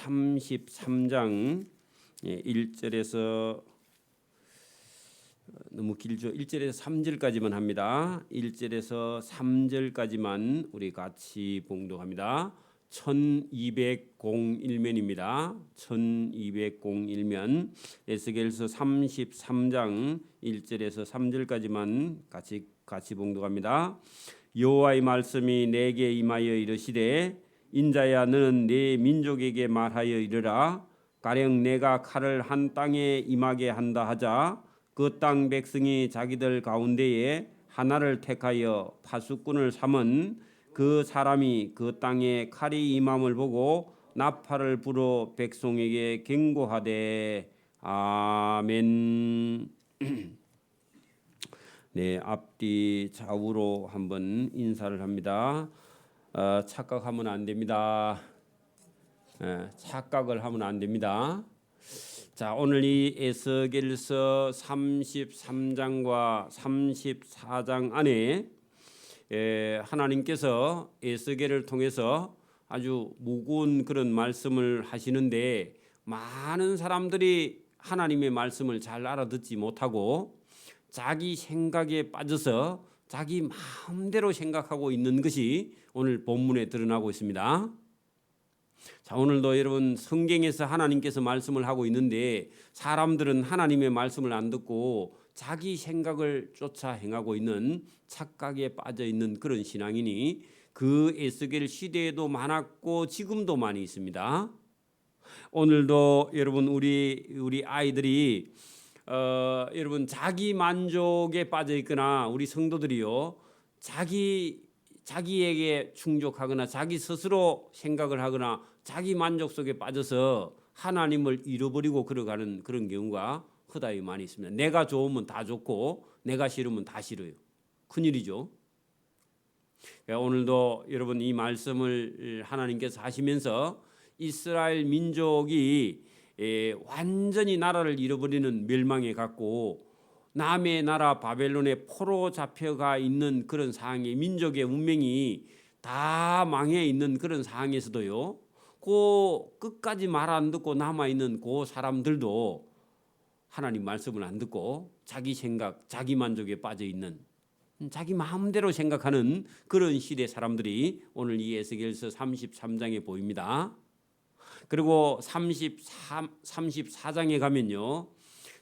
33장 1절에서 너무 길죠. 1절에서 3절까지만 합니다. 1절에서 3절까지만 우리 같이 봉독합니다. 1201면입니다. 1201면 에스겔서 33장 1절에서 3절까지만 같이 봉독합니다. 여호와의 말씀이 내게 임하여 이르시되 인자야 너는 네 민족에게 말하여 이르라. 가령 내가 칼을 한 땅에 임하게 한다 하자 그 땅 백성이 자기들 가운데에 하나를 택하여 파수꾼을 삼은 그 사람이 그 땅에 칼이 임함을 보고 나팔을 불어 백성에게 경고하되 아멘. 네, 앞뒤 좌우로 한번 인사를 합니다. 착각하면 안 됩니다. 착각을 하면 안 됩니다. 자, 오늘 이 에스겔서 33장과 34장 안에 하나님께서 에스겔을 통해서 아주 무거운 그런 말씀을 하시는데 많은 사람들이 하나님의 말씀을 잘 알아듣지 못하고 자기 생각에 빠져서 자기 마음대로 생각하고 있는 것이 오늘 본문에 드러나고 있습니다. 자, 오늘도 여러분 성경에서 하나님께서 말씀을 하고 있는데 사람들은 하나님의 말씀을 안 듣고 자기 생각을 쫓아 행하고 있는 착각에 빠져 있는 그런 신앙이니 그 에스겔 시대에도 많았고 지금도 많이 있습니다. 오늘도 여러분 우리 아이들이 여러분 자기 만족에 빠져 있거나 우리 성도들이요 자기에게 충족하거나 자기 스스로 생각을 하거나 자기 만족 속에 빠져서 하나님을 잃어버리고 걸어가는 그런 경우가 허다히 많이 있습니다. 내가 좋으면 다 좋고 내가 싫으면 다 싫어요. 큰일이죠. 오늘도 여러분 이 말씀을 하나님께서 하시면서 이스라엘 민족이 완전히 나라를 잃어버리는 멸망에 갔고 남의 나라 바벨론에 포로 잡혀가 있는 그런 상황에 민족의 운명이 다 망해 있는 그런 상황에서도요. 그 끝까지 말 안 듣고 남아 있는 그 사람들도 하나님 말씀을 안 듣고 자기 생각, 자기 만족에 빠져 있는 자기 마음대로 생각하는 그런 시대 사람들이 오늘 이 에스겔서 33장에 보입니다. 그리고 34장에 가면요.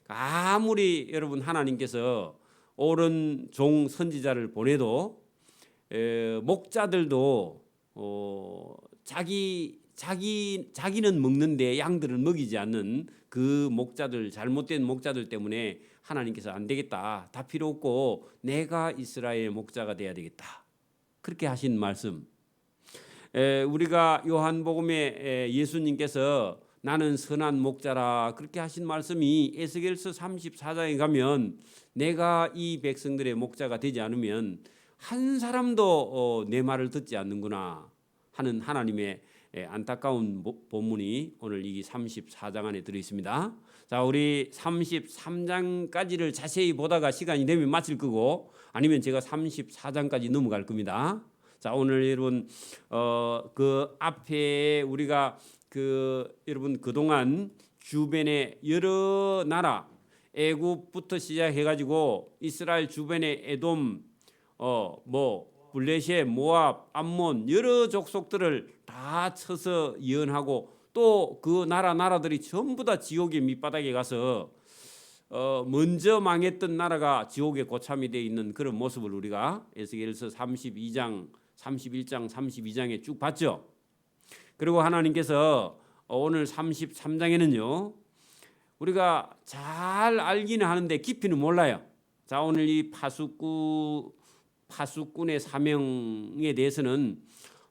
아무리 여러분 하나님께서 옳은 종 선지자를 보내도 목자들도 자기는 먹는데 양들은 먹이지 않는 그 목자들 잘못된 목자들 때문에 하나님께서 안 되겠다. 다 필요 없고 내가 이스라엘 목자가 돼야 되겠다. 그렇게 하신 말씀. 우리가 요한복음에 예수님께서 나는 선한 목자라 그렇게 하신 말씀이 에스겔서 34장에 가면 내가 이 백성들의 목자가 되지 않으면 한 사람도 내 말을 듣지 않는구나 하는 하나님의 안타까운 본문이 오늘 이 34장 안에 들어 있습니다. 자, 우리 33장까지를 자세히 보다가 시간이 되면 마칠 거고 아니면 제가 34장까지 넘어갈 겁니다. 자, 오늘 여러분 그 앞에 우리가 여러분 그동안 주변에 여러 나라 애굽부터 시작해 가지고 이스라엘 주변에 에돔 블레셋, 모압, 암몬 여러 족속들을 다 쳐서 예언하고 또 그 나라들이 전부 다 지옥의 밑바닥에 가서 먼저 망했던 나라가 지옥의 고참이 되어 있는 그런 모습을 우리가 에스겔서 31장, 32장에 쭉 봤죠. 그리고 하나님께서 오늘 33장에는요. 우리가 잘 알기는 하는데 깊이는 몰라요. 자, 오늘 이 파수꾼의 사명에 대해서는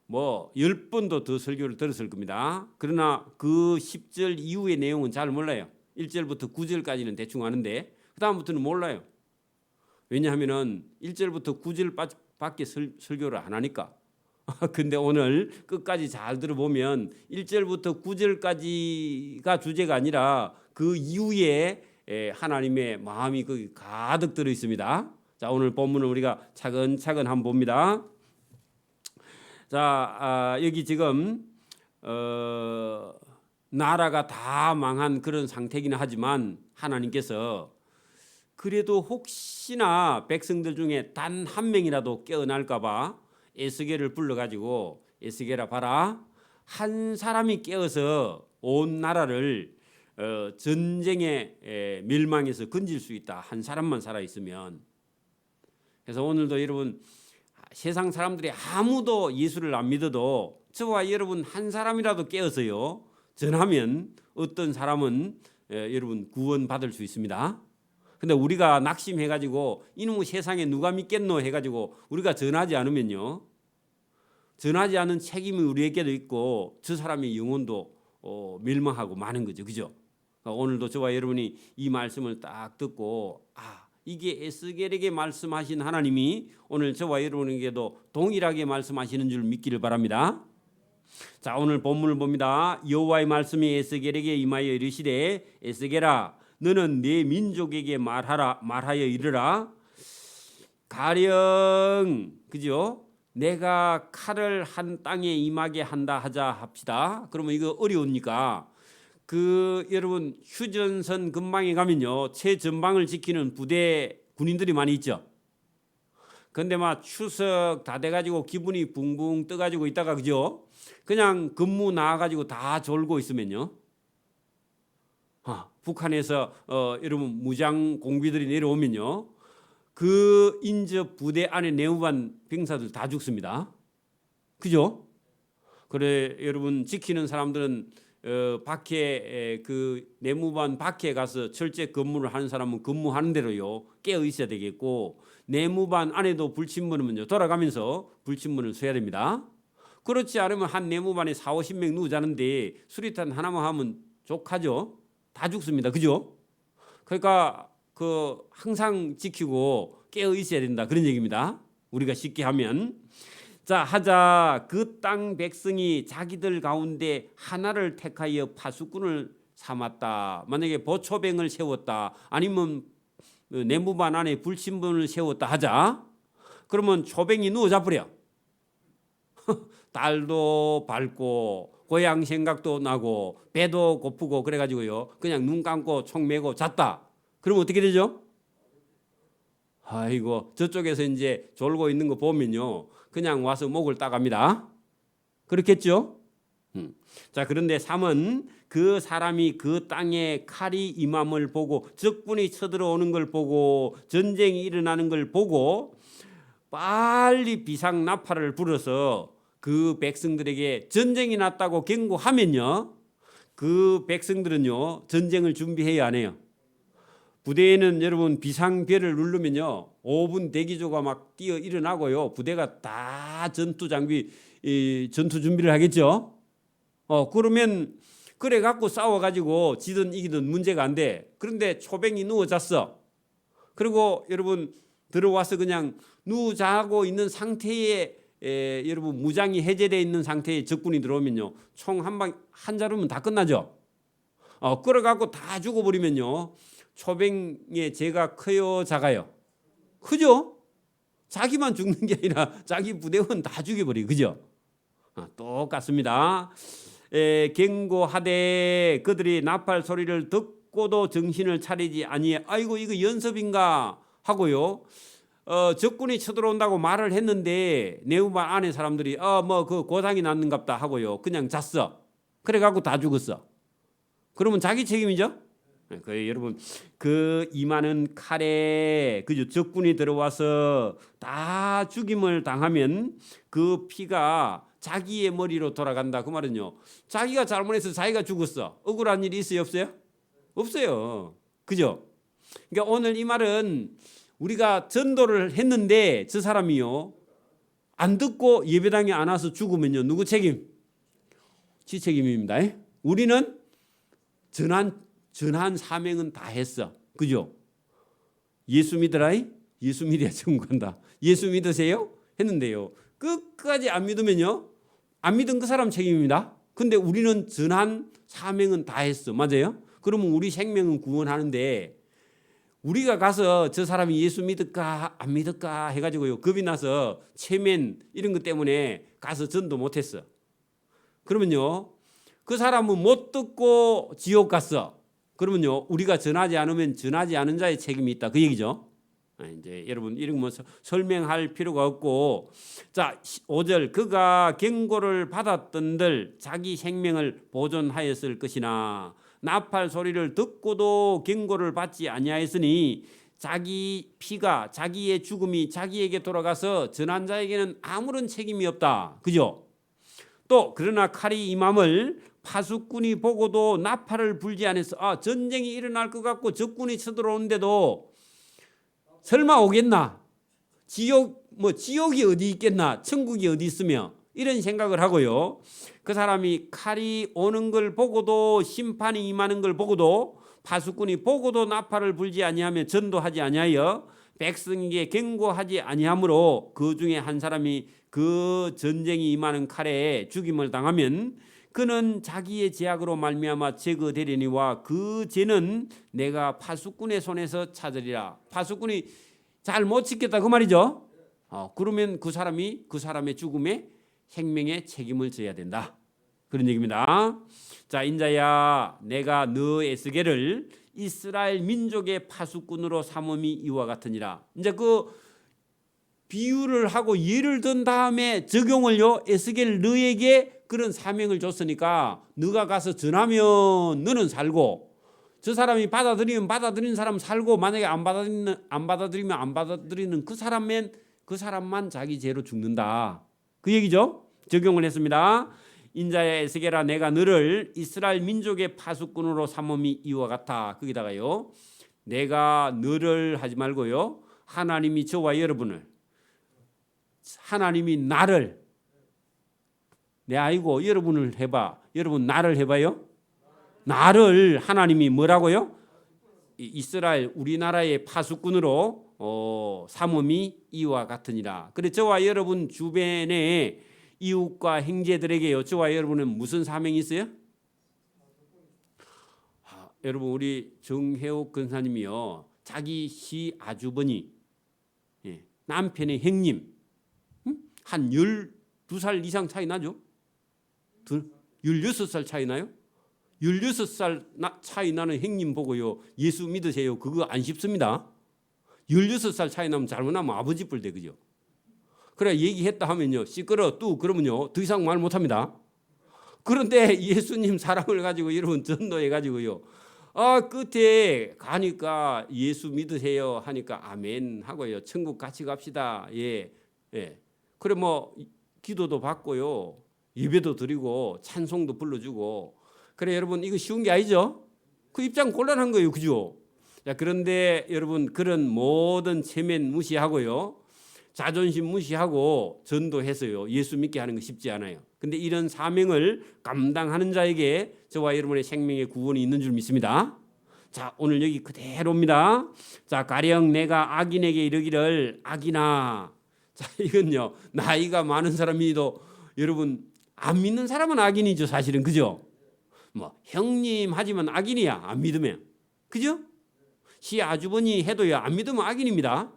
10번도 더 설교를 들었을 겁니다. 그러나 그 10절 이후의 내용은 잘 몰라요. 1절부터 9절까지는 대충 아는데 그 다음부터는 몰라요. 왜냐하면 1절부터 9절밖에 설교를 안 하니까. 근데 오늘 끝까지 잘 들어보면 1절부터 9절까지가 주제가 아니라 그 이후에 하나님의 마음이 거기 가득 들어 있습니다. 자, 오늘 본문을 우리가 차근차근 한번 봅니다. 자, 여기 지금 나라가 다 망한 그런 상태이긴 하지만 하나님께서 그래도 혹시나 백성들 중에 단 한 명이라도 깨어날까 봐 에스겔을 불러가지고 에스겔아 봐라, 한 사람이 깨어서 온 나라를 전쟁의 멸망에서 건질 수 있다. 한 사람만 살아 있으면. 그래서 오늘도 여러분, 세상 사람들이 아무도 예수를 안 믿어도 저와 여러분 한 사람이라도 깨어서요 전하면 어떤 사람은 여러분 구원받을 수 있습니다. 근데 우리가 낙심해가지고 이놈의 세상에 누가 믿겠노 해가지고 우리가 전하지 않으면요, 전하지 않은 책임이 우리에게도 있고 저 사람의 영혼도 멸망하고 마는 거죠. 그죠? 그러니까 오늘도 저와 여러분이 이 말씀을 딱 듣고 이게 에스겔에게 말씀하신 하나님이 오늘 저와 여러분에게도 동일하게 말씀하시는 줄 믿기를 바랍니다. 자, 오늘 본문을 봅니다. 여호와의 말씀이 에스겔에게 임하여 이르시되 에스겔아, 너는 네 민족에게 말하여 이르라. 가령, 그죠? 내가 칼을 한 땅에 임하게 한다 하자 합시다. 그러면 이거 어려우니까 여러분 휴전선 근방에 가면요 최전방을 지키는 부대 군인들이 많이 있죠. 근데 막 추석 다 돼가지고 기분이 붕붕 떠가지고 있다가 그죠? 그냥 근무 나와가지고 다 졸고 있으면요, 북한에서 여러분 무장 공비들이 내려오면요, 그 인접 부대 안에 내무반 병사들 다 죽습니다. 그죠? 그래 여러분 지키는 사람들은 밖에 그 내무반 밖에 가서 철제 근무를 하는 사람은 근무하는 대로요 깨어 있어야 되겠고, 내무반 안에도 불침번이면요 돌아가면서 불침번을 써야 됩니다. 그렇지 않으면 한 내무반에 40-50명 누워 자는데 수리탄 하나만 하면 족하죠. 다 죽습니다. 그죠? 그러니까 항상 지키고 깨어 있어야 된다 그런 얘기입니다. 우리가 쉽게 하면, 자 하자. 그 땅 백성이 자기들 가운데 하나를 택하여 파수꾼을 삼았다. 만약에 보초병을 세웠다, 아니면 내무반 안에 불침번을 세웠다 하자. 그러면 초병이 누워 자버려. 달도 밝고 고향 생각도 나고 배도 고프고 그래가지고요 그냥 눈 감고 총 메고 잤다. 그러면 어떻게 되죠? 아이고, 저쪽에서 이제 졸고 있는 거 보면요 그냥 와서 목을 따갑니다. 그렇겠죠? 자, 그런데 3은 그 사람이 그 땅에 칼이 임함을 보고, 적군이 쳐들어오는 걸 보고, 전쟁이 일어나는 걸 보고 빨리 비상나팔을 불어서 그 백성들에게 전쟁이 났다고 경고하면요, 그 백성들은요 전쟁을 준비해야 안 해요. 부대에는 여러분 비상벨을 누르면요 5분 대기조가 막 뛰어 일어나고요 부대가 다 전투 장비 전투 준비를 하겠죠. 그러면 그래 갖고 싸워 가지고 지든 이기든 문제가 안 돼. 그런데 초병이 누워 잤어. 그리고 여러분 들어와서 그냥 누워 자고 있는 상태에 여러분 무장이 해제되어 있는 상태에 적군이 들어오면요 총 한 자루면 다 끝나죠. 끌어갖고 다 죽어버리면요 초병의 죄가 커요 작아요? 크죠? 자기만 죽는 게 아니라 자기 부대원 다 죽여버리고, 그죠? 똑같습니다. 경고하되 그들이 나팔 소리를 듣고도 정신을 차리지 아니해. 아이고 이거 연습인가 하고요 적군이 쳐들어온다고 말을 했는데 내무반 안에 사람들이 뭐 그 고상이 났는갑다 하고요 그냥 잤어. 그래갖고 다 죽었어. 그러면 자기 책임이죠. 여러분 그 임하는 칼에 그죠 적군이 들어와서 다 죽임을 당하면 그 피가 자기의 머리로 돌아간다. 그 말은요 자기가 잘못해서 자기가 죽었어. 억울한 일이 있어요 없어요? 없어요. 그죠? 그러니까 오늘 이 말은 우리가 전도를 했는데 저 사람이요 안 듣고 예배당에 안 와서 죽으면요 누구 책임? 지 책임입니다. 우리는 전한 사명은 다 했어. 그죠? 예수 믿으라. 예수 믿어야 천국 간다. 예수 믿으세요? 했는데요 끝까지 안 믿으면요 안 믿은 그 사람 책임입니다. 근데 우리는 전한 사명은 다 했어. 맞아요? 그러면 우리 생명은 구원하는데 우리가 가서 저 사람이 예수 믿을까 안 믿을까 해가지고요 겁이 나서 체면 이런 것 때문에 가서 전도 못했어. 그러면요 그 사람은 못 듣고 지옥 갔어. 그러면요, 우리가 전하지 않으면 전하지 않은 자의 책임이 있다. 그 얘기죠. 이제 여러분 이런 뭐 설명할 필요가 없고, 자 5절 그가 경고를 받았던들 자기 생명을 보존하였을 것이나 나팔 소리를 듣고도 경고를 받지 아니하였으니 자기 피가 자기의 죽음이 자기에게 돌아가서 전한 자에게는 아무런 책임이 없다. 그죠? 또 그러나 칼이 임함을 파수꾼이 보고도 나팔을 불지 않았어. 전쟁이 일어날 것 같고 적군이 쳐들어오는데도 설마 오겠나? 지옥이 어디 있겠나? 천국이 어디 있으며? 이런 생각을 하고요. 그 사람이 칼이 오는 걸 보고도 심판이 임하는 걸 보고도 파수꾼이 보고도 나팔을 불지 아니하며 전도하지 아니하여 백성에게 경고하지 아니하므로 그 중에 한 사람이 그 전쟁이 임하는 칼에 죽임을 당하면 그는 자기의 죄악으로 말미암아 제거되리니와 그 죄는 내가 파수꾼의 손에서 찾으리라. 파수꾼이 잘 못 지켰다 그 말이죠. 그러면 그 사람의 죽음에 생명의 책임을 져야 된다. 그런 얘기입니다. 자, 인자야 내가 너 에스겔을 이스라엘 민족의 파수꾼으로 삼음이 이와 같으니라. 이제 그 비유를 하고 예를 든 다음에 적용을요. 에스겔 너에게 그런 사명을 줬으니까 너가 가서 전하면 너는 살고, 저 사람이 받아들이면 받아들이는 사람 살고, 만약에 안 받아들이면 안 받아들이는 그 사람만 자기 죄로 죽는다. 그 얘기죠. 적용을 했습니다. 인자야 에스겔아 내가 너를 이스라엘 민족의 파수꾼으로 삼음이 이와 같아. 거기다가요. 내가 너를 하지 말고요. 하나님이 저와 여러분을, 하나님이 나를, 내 아이고 여러분을 해봐. 여러분 나를 해봐요. 나를 하나님이 뭐라고요? 이스라엘 우리나라의 파수꾼으로 삼음이 이와 같으니라. 그래 저와 여러분 주변의 이웃과 형제들에게요. 저와 여러분은 무슨 사명이 있어요? 여러분 우리 정혜옥 근사님이요. 자기 시아주버니, 남편의 형님, 한 12살 이상 차이 나죠? 16살 차이 나요? 16살 차이 나는 형님 보고요. 예수 믿으세요. 그거 안 쉽습니다. 16살 차이 나면 잘못하면 아버지 뿔대 그죠? 그래 얘기했다 하면요. 시끄러 뚝 그러면요. 더 이상 말 못합니다. 그런데 예수님 사랑을 가지고 여러분 전도해 가지고요. 끝에 가니까 예수 믿으세요 하니까 아멘 하고요. 천국 같이 갑시다. 예. 그래 뭐 기도도 받고요. 예배도 드리고 찬송도 불러주고. 그래 여러분 이거 쉬운 게 아니죠? 그 입장 곤란한 거예요. 그죠? 자, 그런데 여러분 그런 모든 체면 무시하고요. 자존심 무시하고 전도해서요. 예수 믿게 하는 거 쉽지 않아요. 근데 이런 사명을 감당하는 자에게 저와 여러분의 생명의 구원이 있는 줄 믿습니다. 자, 오늘 여기 그대로입니다. 자, 가령 내가 악인에게 이르기를 악인아. 자, 이건요. 나이가 많은 사람이도 여러분 안 믿는 사람은 악인이죠. 사실은 그죠? 뭐 형님 하지만 악인이야. 안 믿으면. 그죠? 시아주버니 해도요. 안 믿으면 악인입니다.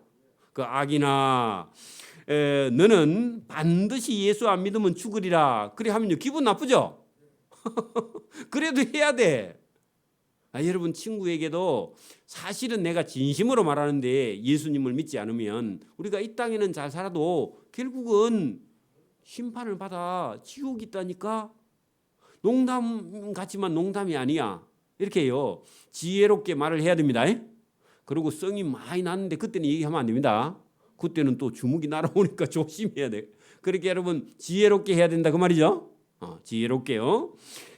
그 악인아 너는 반드시 예수 안 믿으면 죽으리라. 그래 하면요. 기분 나쁘죠? 그래도 해야 돼. 여러분 친구에게도 사실은 내가 진심으로 말하는데 예수님을 믿지 않으면 우리가 이 땅에는 잘 살아도 결국은 심판을 받아 지옥이 있다니까. 농담 같지만 농담이 아니야. 이렇게요. 지혜롭게 말을 해야 됩니다. 그리고 성이 많이 났는데 그때는 얘기하면 안 됩니다. 그때는 또 주먹이 날아오니까 조심해야 돼. 그렇게 여러분 지혜롭게 해야 된다 그 말이죠. 지혜롭게요.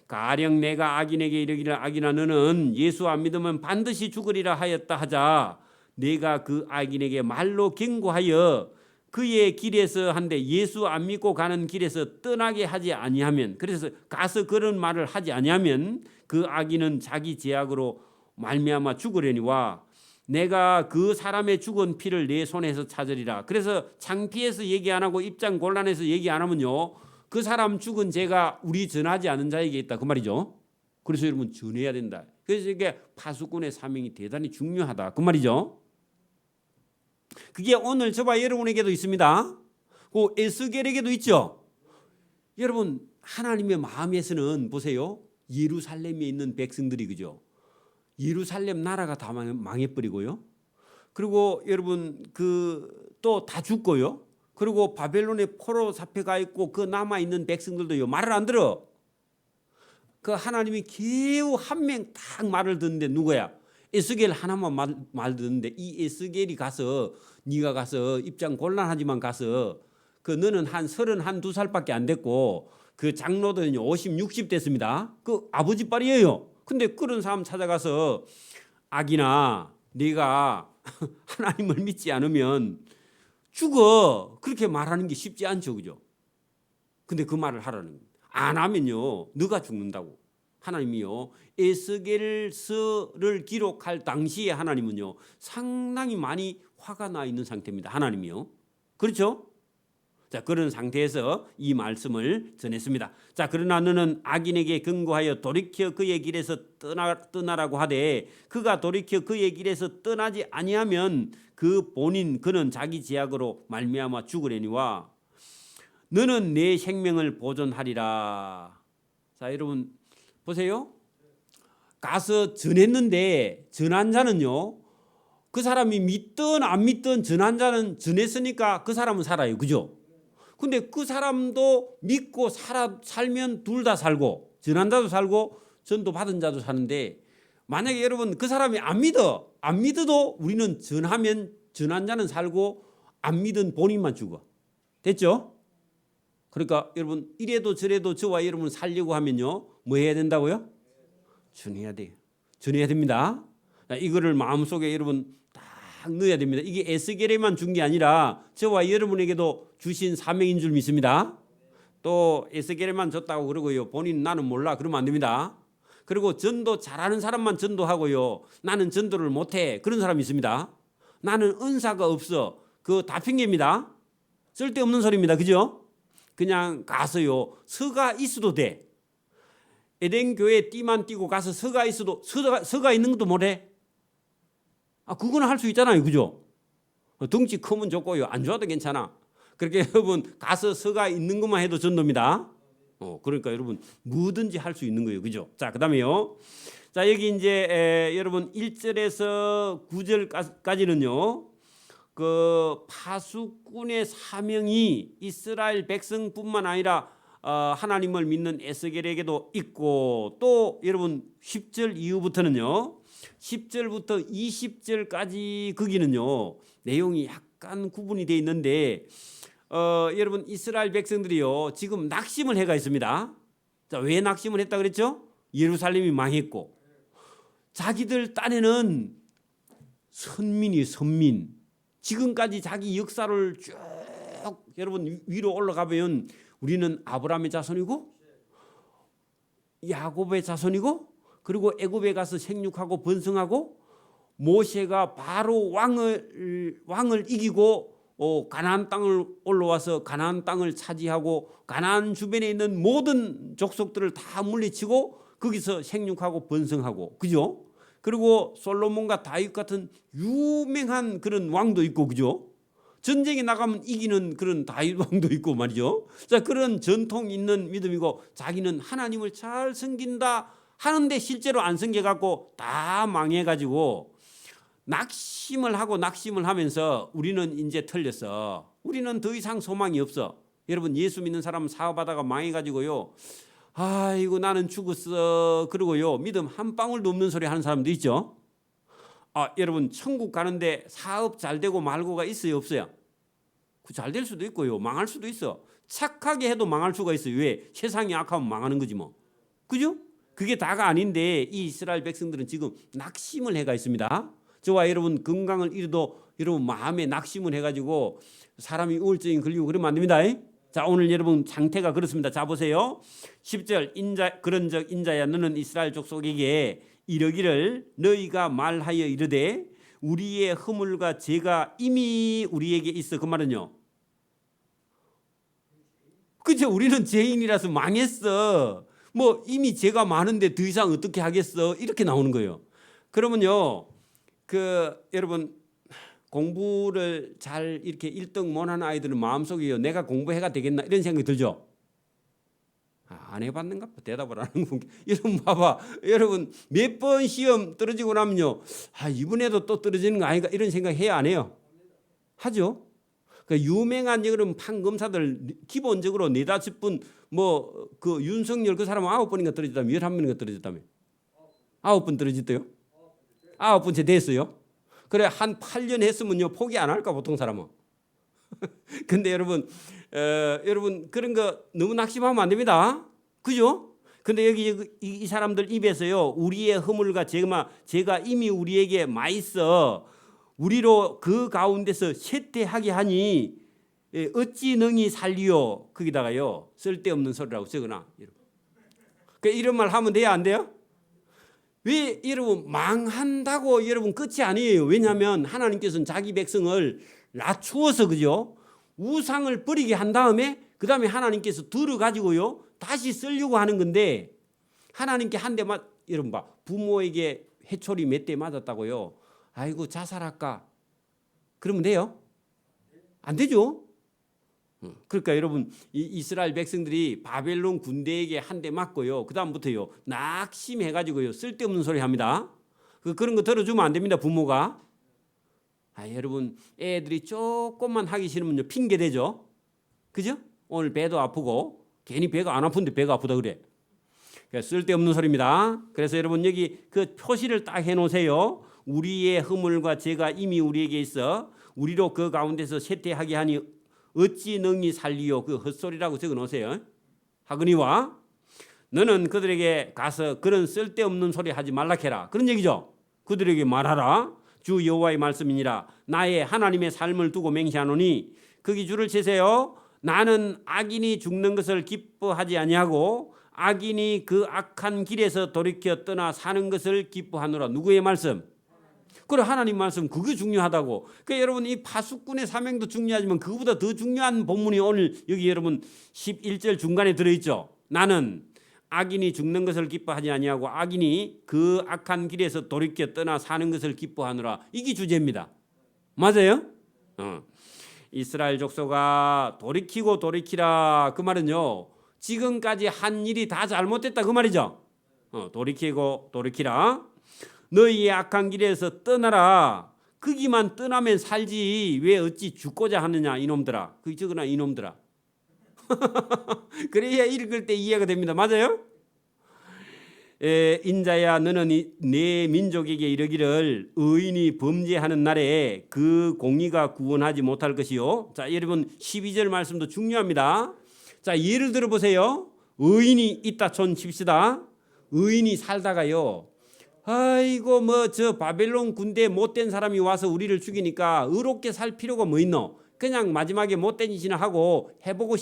가령 내가 악인에게 이르기를 악인아 너는 예수 안 믿으면 반드시 죽으리라 하였다 하자. 내가 그 악인에게 말로 경고하여 그의 길에서 한데 예수 안 믿고 가는 길에서 떠나게 하지 아니하면, 그래서 가서 그런 말을 하지 아니하면 그 악인은 자기 죄악으로 말미암아 죽으려니와 내가 그 사람의 죽은 피를 내 손에서 찾으리라. 그래서 창피해서 얘기 안 하고 입장 곤란해서 얘기 안 하면요. 그 사람 죽은 죄가 우리 전하지 않은 자에게 있다 그 말이죠. 그래서 여러분 전해야 된다. 그래서 이게 파수꾼의 사명이 대단히 중요하다 그 말이죠. 그게 오늘 저와 여러분에게도 있습니다. 그 에스겔에게도 있죠. 여러분 하나님의 마음에서는 보세요. 예루살렘에 있는 백성들이 그죠? 예루살렘 나라가 다 망해버리고요. 그리고 여러분 또 다 죽고요. 그리고 바벨론에 포로 잡혀가 있고 그 남아 있는 백성들도요 말을 안 들어. 그 하나님이 겨우 한 명 딱 말을 듣는데 누구야? 에스겔 하나만 말 듣는데 이 에스겔이 가서 네가 가서 입장 곤란하지만 가서 그 너는 한 32살밖에 안 됐고 그 장로들은 50, 60 됐습니다. 그 아버지 빨이에요. 근데 그런 사람 찾아가서 아기나 네가 하나님을 믿지 않으면 죽어. 그렇게 말하는 게 쉽지 않죠. 그죠? 근데 그 말을 하라는 거예요. 안 하면요 너가 죽는다고. 하나님이요 에스겔서를 기록할 당시에 하나님은요 상당히 많이 화가 나 있는 상태입니다. 하나님이요. 그렇죠? 자, 그런 상태에서 이 말씀을 전했습니다. 자, 그러나 너는 악인에게 경고하여 돌이켜 그의 길에서 떠나라고 하되 그가 돌이켜 그의 길에서 떠나지 아니하면 그는 자기 제약으로 말미암아 죽으려니와 너는 내 생명을 보존하리라. 자, 여러분 보세요. 가서 전했는데 전한 자는요 그 사람이 믿든 안 믿든 전한 자는 전했으니까 그 사람은 살아요. 그죠? 근데 그 사람도 믿고 살면 둘 다 살고 전한 자도 살고 전도 받은 자도 사는데 만약에 여러분 그 사람이 안 믿어도 우리는 전하면 전한 자는 살고 안 믿은 본인만 죽어. 됐죠? 그러니까 여러분 이래도 저래도 저와 여러분 살려고 하면요 뭐 해야 된다고요? 전해야 돼요. 전해야 됩니다. 이거를 마음속에 여러분 딱 넣어야 됩니다. 이게 에스겔에만 준 게 아니라 저와 여러분에게도 주신 사명인 줄 믿습니다. 또 에스겔에만 줬다고 그러고요 본인 나는 몰라 그러면 안 됩니다. 그리고 전도 잘하는 사람만 전도하고요 나는 전도를 못해 그런 사람이 있습니다. 나는 은사가 없어 그거 다 핑계입니다. 쓸데없는 소리입니다. 그죠? 그냥 가서요 서가 있어도 돼. 에덴 교회 띠만 띠고 가서 서가 있어도 서가 있는 것도 못해. 그거는 할 수 있잖아요. 그죠? 덩치 크면 좋고요 안 좋아도 괜찮아. 그렇게 여러분 가서 서가 있는 것만 해도 전도입니다. 그러니까 여러분 뭐든지 할 수 있는 거예요. 그죠? 자, 그다음에요. 자, 여기 이제 여러분 1절에서 9절까지는요. 그 파수꾼의 사명이 이스라엘 백성뿐만 아니라 하나님을 믿는 에스겔에게도 있고 또 여러분 10절 이후부터는요. 10절부터 20절까지 거기는요. 내용이 약간 구분이 되어 있는데 여러분 이스라엘 백성들이요. 지금 낙심을 해가 있습니다. 자, 왜 낙심을 했다 그랬죠? 예루살렘이 망했고 자기들 딴에는 선민 지금까지 자기 역사를 쭉 여러분 위로 올라가면 우리는 아브라함의 자손이고 야곱의 자손이고 그리고 애굽에 가서 생육하고 번성하고 모세가 바로 왕을 이기고 가나안 땅을 올라와서 가나안 땅을 차지하고 가나안 주변에 있는 모든 족속들을 다 물리치고 거기서 생육하고 번성하고 그죠? 그리고 솔로몬과 다윗 같은 유명한 그런 왕도 있고 그죠? 전쟁에 나가면 이기는 그런 다윗 왕도 있고 말이죠. 자, 그런 전통 있는 믿음이고 자기는 하나님을 잘 섬긴다 하는데 실제로 안 섬겨갖고 다 망해가지고 낙심을 하면서 우리는 이제 틀렸어. 우리는 더 이상 소망이 없어. 여러분 예수 믿는 사람은 사업하다가 망해가지고요. 아이고 나는 죽었어. 그러고요 믿음 한 방울도 없는 소리 하는 사람도 있죠. 여러분 천국 가는데 사업 잘 되고 말고가 있어요 없어요? 잘 될 수도 있고요 망할 수도 있어. 착하게 해도 망할 수가 있어요. 왜? 세상이 악하면 망하는 거지 뭐. 그죠? 그게 다가 아닌데 이 이스라엘 백성들은 지금 낙심을 해가 있습니다. 저와 여러분 건강을 잃어도 여러분 마음에 낙심을 해가지고 사람이 우울증이 걸리고 그러면 안 됩니다. 자, 오늘 여러분 상태가 그렇습니다. 자, 보세요. 10절 그런즉 인자야 너는 이스라엘 족속에게 이르기를 너희가 말하여 이르되 우리의 허물과 죄가 이미 우리에게 있어. 그 말은요. 그죠? 우리는 죄인이라서 망했어. 뭐 이미 죄가 많은데 더 이상 어떻게 하겠어? 이렇게 나오는 거예요. 그러면요. 여러분 공부를 잘 이렇게 1등 못하는 아이들은 마음속에요. 내가 공부해가 되겠나 이런 생각이 들죠. 안 해봤는가? 대답을 안 하는 분. 여러분 봐봐. 여러분 몇 번 시험 떨어지고 나면요. 이번에도 또 떨어지는 거 아닌가 이런 생각 해야 안 해요? 하죠. 그 유명한 여러분 판검사들 기본적으로 4-5분 뭐 그 윤석열 그 사람은 9번인가 떨어졌다며 11번인가 떨어졌다며 9번 떨어졌대요. 9번째 됐어요. 그래 한 8년 했으면요 포기 안 할까 보통 사람은. 근데 여러분 여러분 그런 거 너무 낙심하면 안 됩니다. 그죠? 근데 여기 이 사람들 입에서요 우리의 허물과 제가 이미 우리에게 많이 써 우리로 그 가운데서 쇠퇴하게 하니 어찌 능히 살리요. 거기다가요 쓸데없는 소리라고 적어놔. 그러니까 이런 말 하면 돼요 안 돼요? 왜 여러분 망한다고 여러분 끝이 아니에요. 왜냐하면 하나님께서는 자기 백성을 낮추어서 그죠? 우상을 버리게 한 다음에 그 다음에 하나님께서 들어가지고요 다시 쓰려고 하는 건데 하나님께 한 대 여러분 봐 부모에게 회초리 몇 대 맞았다고요. 아이고 자살할까? 그러면 돼요? 안 되죠. 그러니까 여러분 이스라엘 백성들이 바벨론 군대에게 한 대 맞고요. 그 다음부터요 낙심해가지고요 쓸데없는 소리 합니다. 그런 거 들어주면 안 됩니다 부모가. 여러분 애들이 조금만 하기 싫으면요 핑계 대죠. 그죠? 오늘 배도 아프고 괜히 배가 안 아픈데 배가 아프다 그래. 쓸데없는 소리입니다. 그래서 여러분 여기 그 표시를 딱 해놓으세요. 우리의 허물과 죄가 이미 우리에게 있어 우리로 그 가운데서 쇠퇴하게 하니 어찌 능히 살리요. 그 헛소리라고 적어놓으세요. 하거니와 너는 그들에게 가서 그런 쓸데없는 소리 하지 말라 해라. 그런 얘기죠. 그들에게 말하라. 주 여호와의 말씀이니라. 나의 하나님의 삶을 두고 맹세하노니 거기 줄을 치세요. 나는 악인이 죽는 것을 기뻐하지 아니하고 악인이 그 악한 길에서 돌이켜 떠나 사는 것을 기뻐하노라. 누구의 말씀? 그래 하나님 말씀 그게 중요하다고. 그러니까 여러분 이 파수꾼의 사명도 중요하지만 그거보다 더 중요한 본문이 오늘 여기 여러분 11절 중간에 들어있죠. 나는 악인이 죽는 것을 기뻐하지 아니하고 악인이 그 악한 길에서 돌이켜 떠나 사는 것을 기뻐하노라. 이게 주제입니다. 맞아요? 이스라엘 족속아 돌이키고 돌이키라. 그 말은요 지금까지 한 일이 다 잘못됐다 그 말이죠. 돌이키고 돌이키라. 너희의 악한 길에서 떠나라. 거기만 떠나면 살지 왜 어찌 죽고자 하느냐 이놈들아. 그게 적으나 이놈들아. 그래야 읽을 때 이해가 됩니다. 맞아요? 인자야 너는 내 민족에게 이르기를 의인이 범죄하는 날에 그 공의가 구원하지 못할 것이요. 자 여러분 12절 말씀도 중요합니다. 자 예를 들어 보세요. 의인이 있다 촌 칩시다. 의인이 살다가요. 아이고 뭐 저 바벨론 군대 못된 사람이 와서 우리를 죽이니까 의롭게 살 필요가 뭐 있노. 그냥 마지막에 못된 짓이나 하고 해보고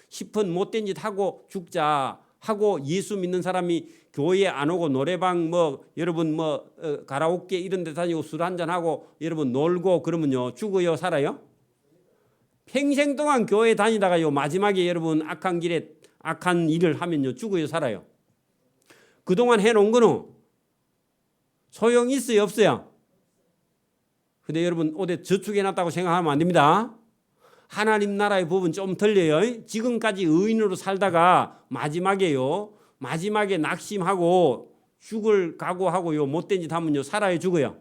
싶은 못된 짓 하고 죽자 하고 예수 믿는 사람이 교회 안 오고 노래방 뭐 여러분 뭐 가라오케 이런 데 다니고 술 한잔 하고 여러분 놀고 그러면요 죽어요 살아요? 평생 동안 교회 다니다가요 마지막에 여러분 악한 길에 악한 일을 하면요 죽어요 살아요? 그동안 해놓은 거는 소용 있어요 없어요? 근데 여러분 어디 저축해놨다고 생각하면 안 됩니다. 하나님 나라의 법은 좀 틀려요. 지금까지 의인으로 살다가 마지막에 낙심하고 죽을 각오하고요 못된 짓 하면요 살아요 죽어요?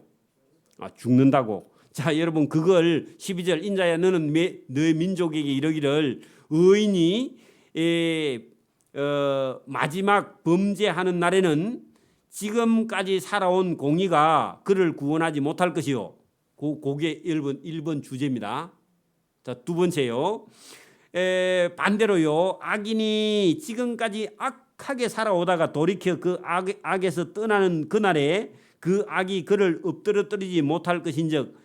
죽는다고. 자 여러분 그걸 12절 인자야 너는 너의 민족에게 이르기를 의인이 마지막 범죄하는 날에는 지금까지 살아온 공의가 그를 구원하지 못할 것이요. 그게 1번 주제입니다. 자, 두 번째요. 반대로요. 악인이 지금까지 악하게 살아오다가 돌이켜 그 악에서 떠나는 그날에 그 악이 그를 엎드러뜨리지 못할 것인즉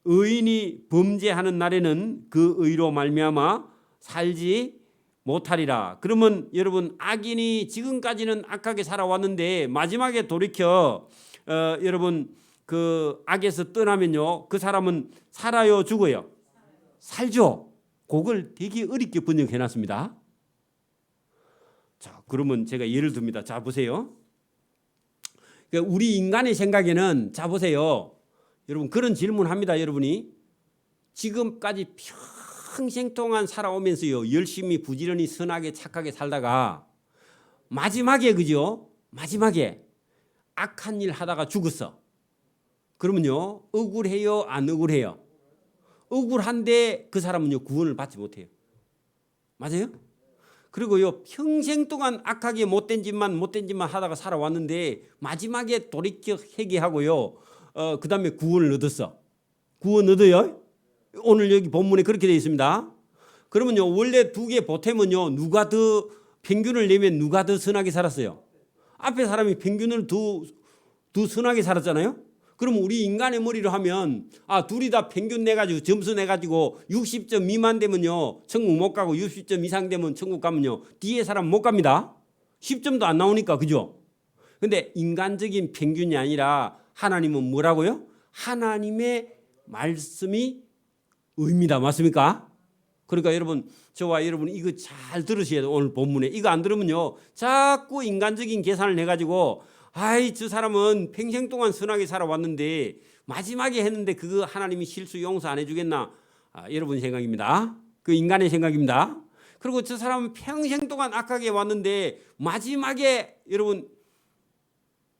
의인이 범죄하는 날에는 그 의로 말미암아 살지 못하리라. 그러면 여러분 악인이 지금까지는 악하게 살아왔는데 마지막에 돌이켜 여러분 그 악에서 떠나면요 그 사람은 살아요 죽어요? 살죠. 그걸 되게 어렵게 번역해 놨습니다. 자 그러면 제가 예를 듭니다. 자 보세요. 우리 인간의 생각에는 자 보세요. 여러분 그런 질문합니다. 여러분이 지금까지 평생 동안 살아오면서요 열심히 부지런히 선하게 착하게 살다가 마지막에 그죠? 마지막에 악한 일 하다가 죽었어. 그러면요 억울해요 안 억울해요? 억울한데 그 사람은요 구원을 받지 못해요. 맞아요? 그리고요 평생 동안 악하게 못된 짓만 하다가 살아왔는데 마지막에 돌이켜 회개하고요 그 다음에 구원을 얻었어. 구원 얻어요? 오늘 여기 본문에 그렇게 되어 있습니다. 그러면요 원래 두 개 보태면요 누가 더 평균을 내면 누가 더 선하게 살았어요? 앞에 사람이 평균을 더 선하게 살았잖아요. 그러면 우리 인간의 머리로 하면 둘이 다 평균 내가지고 점수 내가지고 60점 미만 되면요 천국 못 가고 60점 이상 되면 천국 가면요 뒤에 사람 못 갑니다. 10점도 안 나오니까 그죠? 근데 인간적인 평균이 아니라 하나님은 뭐라고요? 하나님의 말씀이 의입니다. 맞습니까? 그러니까 여러분 저와 여러분 이거 잘 들으셔야 돼요. 오늘 본문에 이거 안 들으면요 자꾸 인간적인 계산을 해가지고 저 사람은 평생 동안 선하게 살아왔는데 마지막에 했는데 그거 하나님이 실수 용서 안 해주겠나? 여러분 생각입니다. 그 인간의 생각입니다. 그리고 저 사람은 평생 동안 악하게 왔는데 마지막에 여러분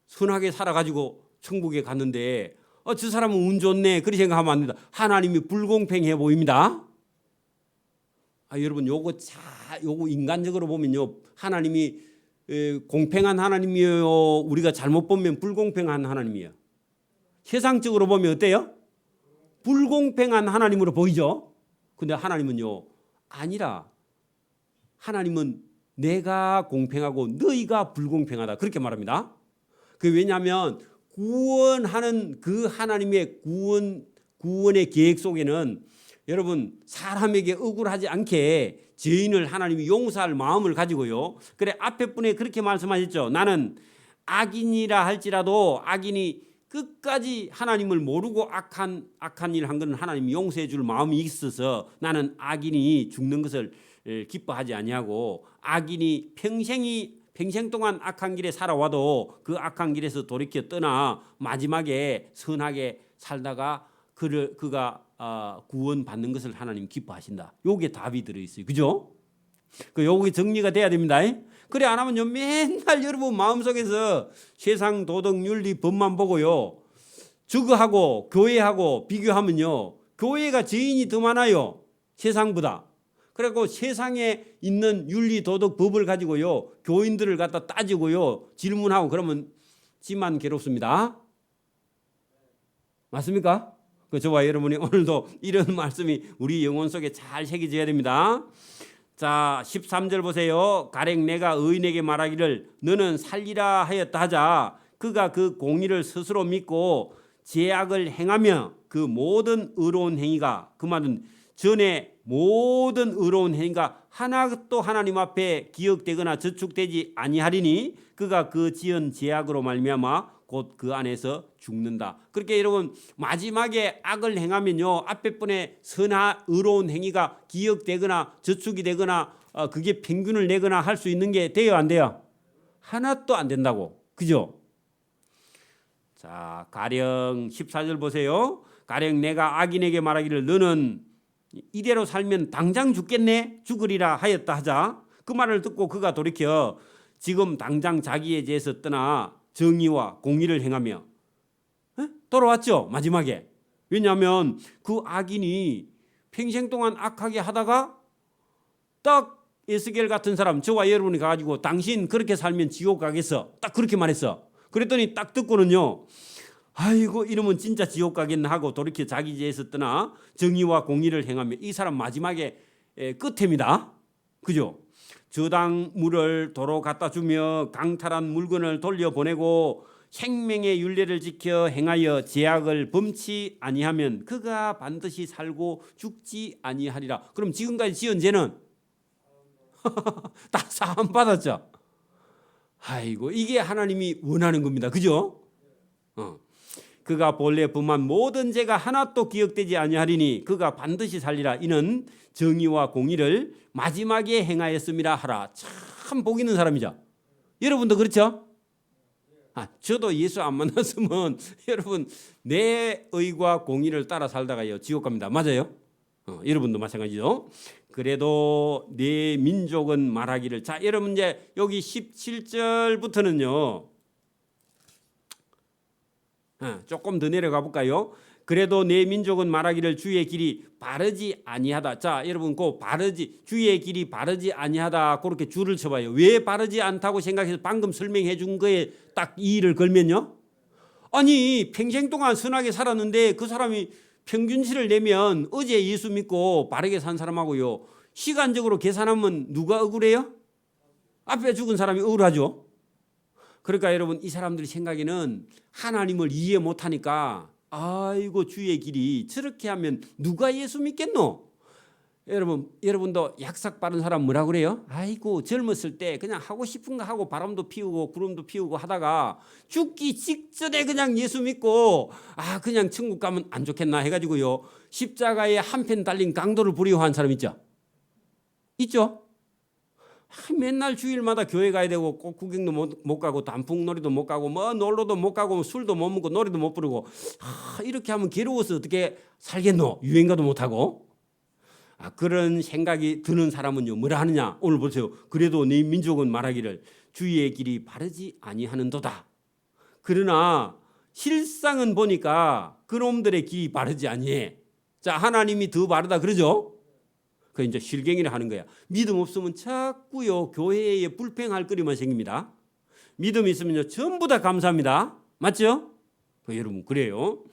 선하게 살아가지고 천국에 갔는데 저 사람은 운 좋네 그렇게 생각하면 안 된다. 하나님이 불공평해 보입니다. 여러분 요거 인간적으로 보면요 하나님이 공평한 하나님이에요? 우리가 잘못 보면 불공평한 하나님이에요? 세상적으로 보면 어때요? 불공평한 하나님으로 보이죠? 근데 하나님은요 아니라 하나님은 내가 공평하고 너희가 불공평하다 그렇게 말합니다. 왜냐하면 구원하는 그 하나님의 구원의 계획 속에는 여러분 사람에게 억울하지 않게 죄인을 하나님이 용서할 마음을 가지고요. 그래 앞에 분에 그렇게 말씀하셨죠. 나는 악인이라 할지라도 악인이 끝까지 하나님을 모르고 악한 일 한 것은 하나님이 용서해 줄 마음이 있어서 나는 악인이 죽는 것을 기뻐하지 아니하고 악인이 평생 동안 악한 길에 살아와도 그 악한 길에서 돌이켜 떠나 마지막에 선하게 살다가 그가 구원받는 것을 하나님 기뻐하신다. 요게 답이 들어있어요. 그죠? 요게 정리가 돼야 됩니다. 그래 안 하면요 맨날 여러분 마음속에서 세상 도덕 윤리 법만 보고요 저거하고 교회하고 비교하면요 교회가 죄인이 더 많아요 세상보다. 그리고 세상에 있는 윤리 도덕 법을 가지고요 교인들을 갖다 따지고요 질문하고 그러면 지만 괴롭습니다. 맞습니까? 저와 여러분이 오늘도 이런 말씀이 우리 영혼 속에 잘 새겨져야 됩니다. 자 13절 보세요. 가령 내가 의인에게 말하기를 너는 살리라 하였다 하자 그가 그 공의를 스스로 믿고 죄악을 행하며 그 모든 의로운 행위가 그 말은 전에 모든 의로운 행위가 하나도 하나님 앞에 기억되거나 저축되지 아니하리니 그가 그 지은 죄악으로 말미암아 곧 그 안에서 죽는다. 그렇게 여러분 마지막에 악을 행하면요 앞에 분의 선한 의로운 행위가 기억되거나 저축이 되거나 그게 평균을 내거나 할 수 있는 게 돼요 안 돼요? 하나도 안 된다고. 그죠? 자 가령 14절 보세요. 가령 내가 악인에게 말하기를 너는 이대로 살면 당장 죽겠네 죽으리라 하였다 하자 그 말을 듣고 그가 돌이켜 지금 당장 자기에 대해서 떠나 정의와 공의를 행하며 돌아왔죠 마지막에. 왜냐하면 그 악인이 평생 동안 악하게 하다가 딱 에스겔 같은 사람 저와 여러분이 가가지고 당신 그렇게 살면 지옥 가겠어 딱 그렇게 말했어. 그랬더니 딱 듣고는요 아이고 이러면 진짜 지옥 가겠나 하고 돌이켜 자기 죄에서 떠나 정의와 공의를 행하며 이 사람 마지막에 끝입니다. 그죠? 저당물을 도로 갖다 주며 강탈한 물건을 돌려보내고 생명의 율례를 지켜 행하여 죄악을 범치 아니하면 그가 반드시 살고 죽지 아니하리라. 그럼 지금까지 지은 죄는 다 사함 받았죠. 아이고 이게 하나님이 원하는 겁니다. 그죠? 그가 본래 범한 모든 죄가 하나도 기억되지 아니하리니 그가 반드시 살리라. 이는 정의와 공의를 마지막에 행하였음이라 하라. 참 복 있는 사람이죠. 여러분도 그렇죠? 저도 예수 안 만났으면 여러분 내 의와 공의를 따라 살다가요 지옥 갑니다. 맞아요? 여러분도 마찬가지죠. 그래도 내 민족은 말하기를. 자, 여러분 이제 여기 17절부터는요. 조금 더 내려가 볼까요? 그래도 내 민족은 말하기를 주의 길이 바르지 아니하다. 자, 여러분 주의 길이 바르지 아니하다. 그렇게 줄을 쳐봐요. 왜 바르지 않다고 생각해서 방금 설명해 준 거에 딱 이의를 걸면요. 아니, 평생 동안 선하게 살았는데 그 사람이 평균치를 내면 어제 예수 믿고 바르게 산 사람하고요, 시간적으로 계산하면 누가 억울해요? 앞에 죽은 사람이 억울하죠. 그러니까 여러분, 이 사람들이 생각에는 하나님을 이해 못하니까 아이고 주의 길이 저렇게 하면 누가 예수 믿겠노? 여러분도 약삭 빠른 사람 뭐라 그래요? 아이고 젊었을 때 그냥 하고 싶은 거 하고 바람도 피우고 구름도 피우고 하다가 죽기 직전에 그냥 예수 믿고 그냥 천국 가면 안 좋겠나 해가지고요, 십자가에 한편 달린 강도를 부리워한 사람 있죠? 있죠? 맨날 주일마다 교회 가야 되고 꼭 구경도 못 가고 단풍놀이도 못 가고 뭐 놀러도 못 가고 술도 못 먹고 노래도 못 부르고 이렇게 하면 괴로워서 어떻게 살겠노? 유행가도 못 하고. 그런 생각이 드는 사람은요 뭐라 하느냐? 오늘 보세요. 그래도 네 민족은 말하기를 주의 길이 바르지 아니하는도다. 그러나 실상은 보니까 그놈들의 길이 바르지 아니해. 자, 하나님이 더 바르다 그러죠? 그 이제 실갱이를 하는 거야. 믿음 없으면 자꾸요 교회에 불평할 거리만 생깁니다. 믿음 있으면요 전부 다 감사합니다. 맞죠? 여러분 그래요.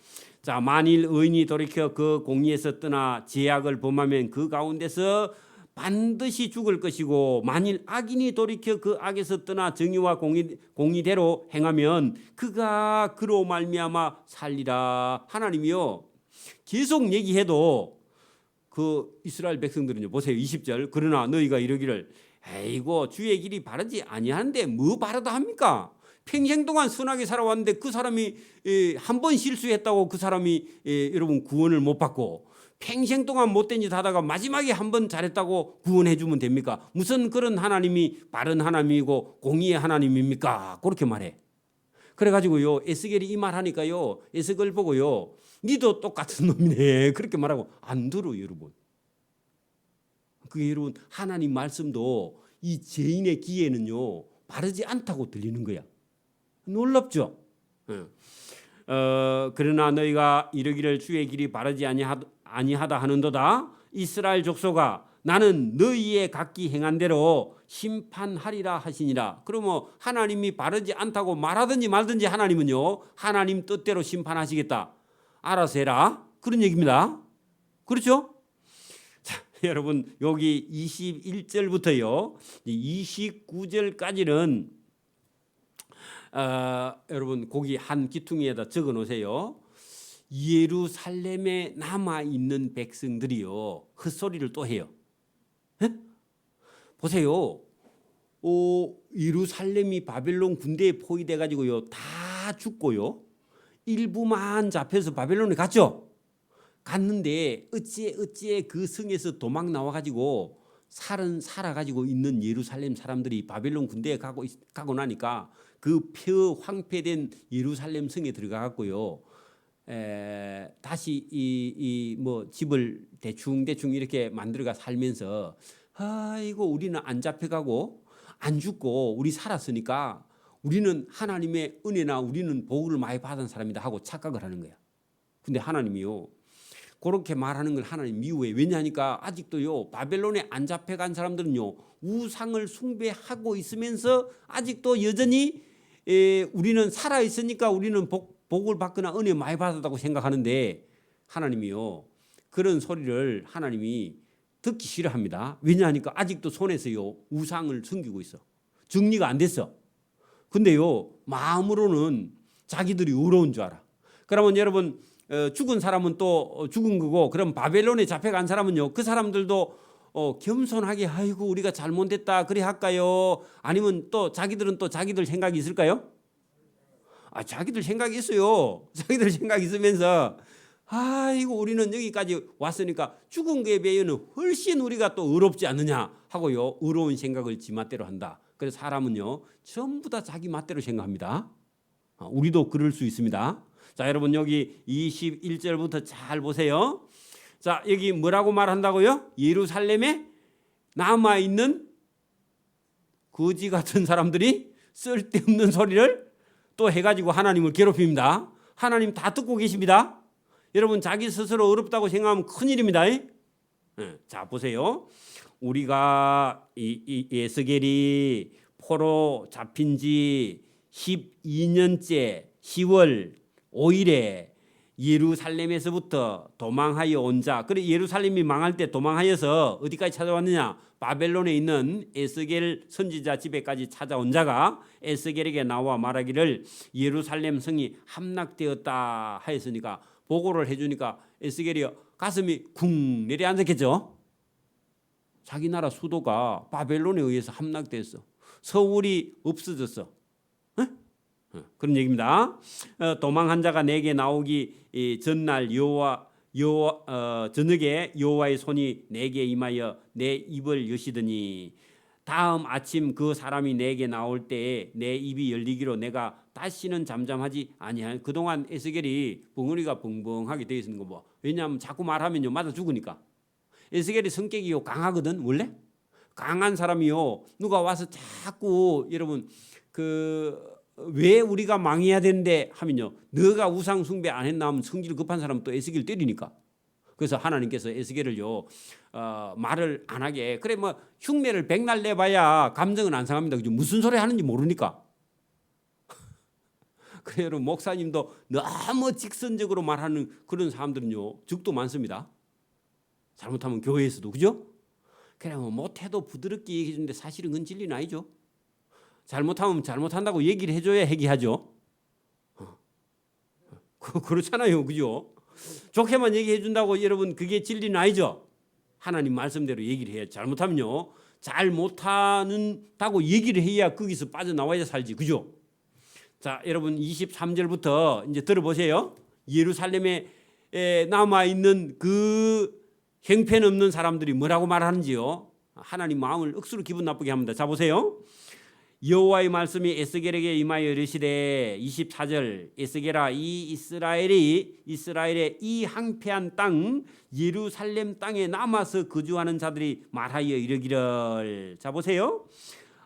자, 만일 의인이 돌이켜 그 공의에서 떠나 제약을 범하면 그 가운데서 반드시 죽을 것이고, 만일 악인이 돌이켜 그 악에서 떠나 정의와 공의대로 행하면 그가 그로 말미암아 살리라. 하나님이요 계속 얘기해도 그 이스라엘 백성들은요 보세요. 20절 그러나 너희가 이러기를 에이고 주의 길이 바르지 아니하는데 뭐 바르다 합니까? 평생 동안 선하게 살아왔는데 그 사람이 한 번 실수했다고 그 사람이 여러분 구원을 못 받고, 평생 동안 못된 짓 하다가 마지막에 한 번 잘했다고 구원해 주면 됩니까? 무슨 그런 하나님이 바른 하나님이고 공의의 하나님입니까? 그렇게 말해. 그래가지고요 에스겔이 이 말하니까요 에스겔 보고요 니도 똑같은 놈이네 그렇게 말하고 안 들어요 여러분. 그게 여러분 하나님 말씀도 이 죄인의 귀에는요 바르지 않다고 들리는 거야. 놀랍죠? 그러나 너희가 이르기를 주의 길이 바르지 아니하다 하는도다. 이스라엘 족속아 나는 너희의 각기 행한 대로 심판하리라 하시니라. 그러면 하나님이 바르지 않다고 말하든지 말든지 하나님은요 하나님 뜻대로 심판하시겠다. 알아서 해라. 그런 얘기입니다. 그렇죠? 자, 여러분 여기 21절부터요 29절까지는 여러분 거기 한 기퉁이에다 적어 놓으세요. 예루살렘에 남아 있는 백성들이요 헛소리를 또 해요. 에? 보세요. 예루살렘이 바벨론 군대에 포위돼 가지고요 다 죽고요 일부만 잡혀서 바벨론에 갔죠. 갔는데 어찌에 그 성에서 도망 나와 가지고 살아 가지고 있는 예루살렘 사람들이 바벨론 군대에 가고 나니까 그 황폐된 예루살렘 성에 들어가 갖고요 다시 이 뭐 집을 대충 이렇게 만들어가 살면서 아이고 우리는 안 잡혀가고 안 죽고 우리 살았으니까 우리는 하나님의 은혜나 우리는 복을 많이 받은 사람이다 하고 착각을 하는 거야. 근데 하나님이요 그렇게 말하는 걸 하나님 미워해. 왜냐하니까 아직도요 바벨론에 안 잡혀간 사람들은요 우상을 숭배하고 있으면서 아직도 여전히 우리는 살아 있으니까 우리는 복을 받거나 은혜 많이 받았다고 생각하는데 하나님이요 그런 소리를 하나님이 듣기 싫어합니다. 왜냐하니까 아직도 손에서요 우상을 섬기고 있어. 정리가 안 됐어. 근데요 마음으로는 자기들이 의로운 줄 알아. 그러면 여러분 죽은 사람은 또 죽은 거고, 그럼 바벨론에 잡혀간 사람은요 그 사람들도 겸손하게 아이고 우리가 잘못됐다 그래 할까요? 아니면 또 자기들은 또 자기들 생각이 있을까요? 자기들 생각이 있어요. 자기들 생각이 있으면서 아이고 우리는 여기까지 왔으니까 죽은 거에 비하여는 훨씬 우리가 또 의롭지 않느냐 하고요 의로운 생각을 지 맛대로 한다. 그래서 사람은요 전부 다 자기 맛대로 생각합니다. 우리도 그럴 수 있습니다. 자, 여러분 여기 21절부터 잘 보세요. 자, 여기 뭐라고 말한다고요? 예루살렘에 남아있는 거지 같은 사람들이 쓸데없는 소리를 또 해가지고 하나님을 괴롭힙니다. 하나님 다 듣고 계십니다. 여러분 자기 스스로 어렵다고 생각하면 큰일입니다. 자, 보세요. 우리가 이 에스겔이 포로 잡힌 지 12년째 10월 5일에 예루살렘에서부터 도망하여 온 자, 그래 예루살렘이 망할 때 도망하여서 어디까지 찾아왔느냐? 바벨론에 있는 에스겔 선지자 집에까지 찾아온 자가 에스겔에게 나와 말하기를 예루살렘 성이 함락되었다 하였으니까 보고를 해주니까 에스겔이 가슴이 쿵 내려앉았겠죠. 자기 나라 수도가 바벨론에 의해서 함락됐어. 서울이 없어졌어. 그런 얘기입니다. 도망한 자가 내게 나오기 전날 저녁에 여호와의 손이 내게 임하여 내 입을 여시더니 다음 아침 그 사람이 내게 나올 때에 내 입이 열리기로 내가 다시는 잠잠하지 아니한. 그동안 에스겔이 벙어리가 벙벙하게 되어 있는 거 뭐. 왜냐하면 자꾸 말하면요 맞아 죽으니까. 에스겔이 성격이 강하거든. 원래 강한 사람이요 누가 와서 자꾸 여러분 왜 우리가 망해야 되는데 하면요 너가 우상 숭배 안 했나 하면 성질 급한 사람은 또 에스겔 때리니까. 그래서 하나님께서 에스겔을요 말을 안 하게, 그래 뭐 흉내를 백날 내봐야 감정은 안 상합니다. 그죠? 무슨 소리 하는지 모르니까. 그래 여러분 목사님도 너무 직선적으로 말하는 그런 사람들은요 적도 많습니다. 잘못하면 교회에서도. 그죠? 그래 뭐 못해도 부드럽게 얘기해 주는데 사실은 그건 진리는 아니죠. 잘못하면 잘못한다고 얘기를 해줘야 해기하죠. 그렇잖아요. 그죠? 좋게만 얘기해 준다고 여러분 그게 진리는 아니죠. 하나님 말씀대로 얘기를 해야. 잘못하면요 잘못하는다고 얘기를 해야 거기서 빠져나와야 살지. 그죠? 자, 여러분 23절부터 이제 들어보세요. 예루살렘에 남아있는 그 형편없는 사람들이 뭐라고 말하는지요. 하나님 마음을 억수로 기분 나쁘게 합니다. 자, 보세요. 여호와의 말씀이 에스겔에게 임하여 이르시되 24절 에스겔아 이 이스라엘의 이 황폐한 땅 예루살렘 땅에 남아서 거주하는 자들이 말하여 이르기를. 자, 보세요.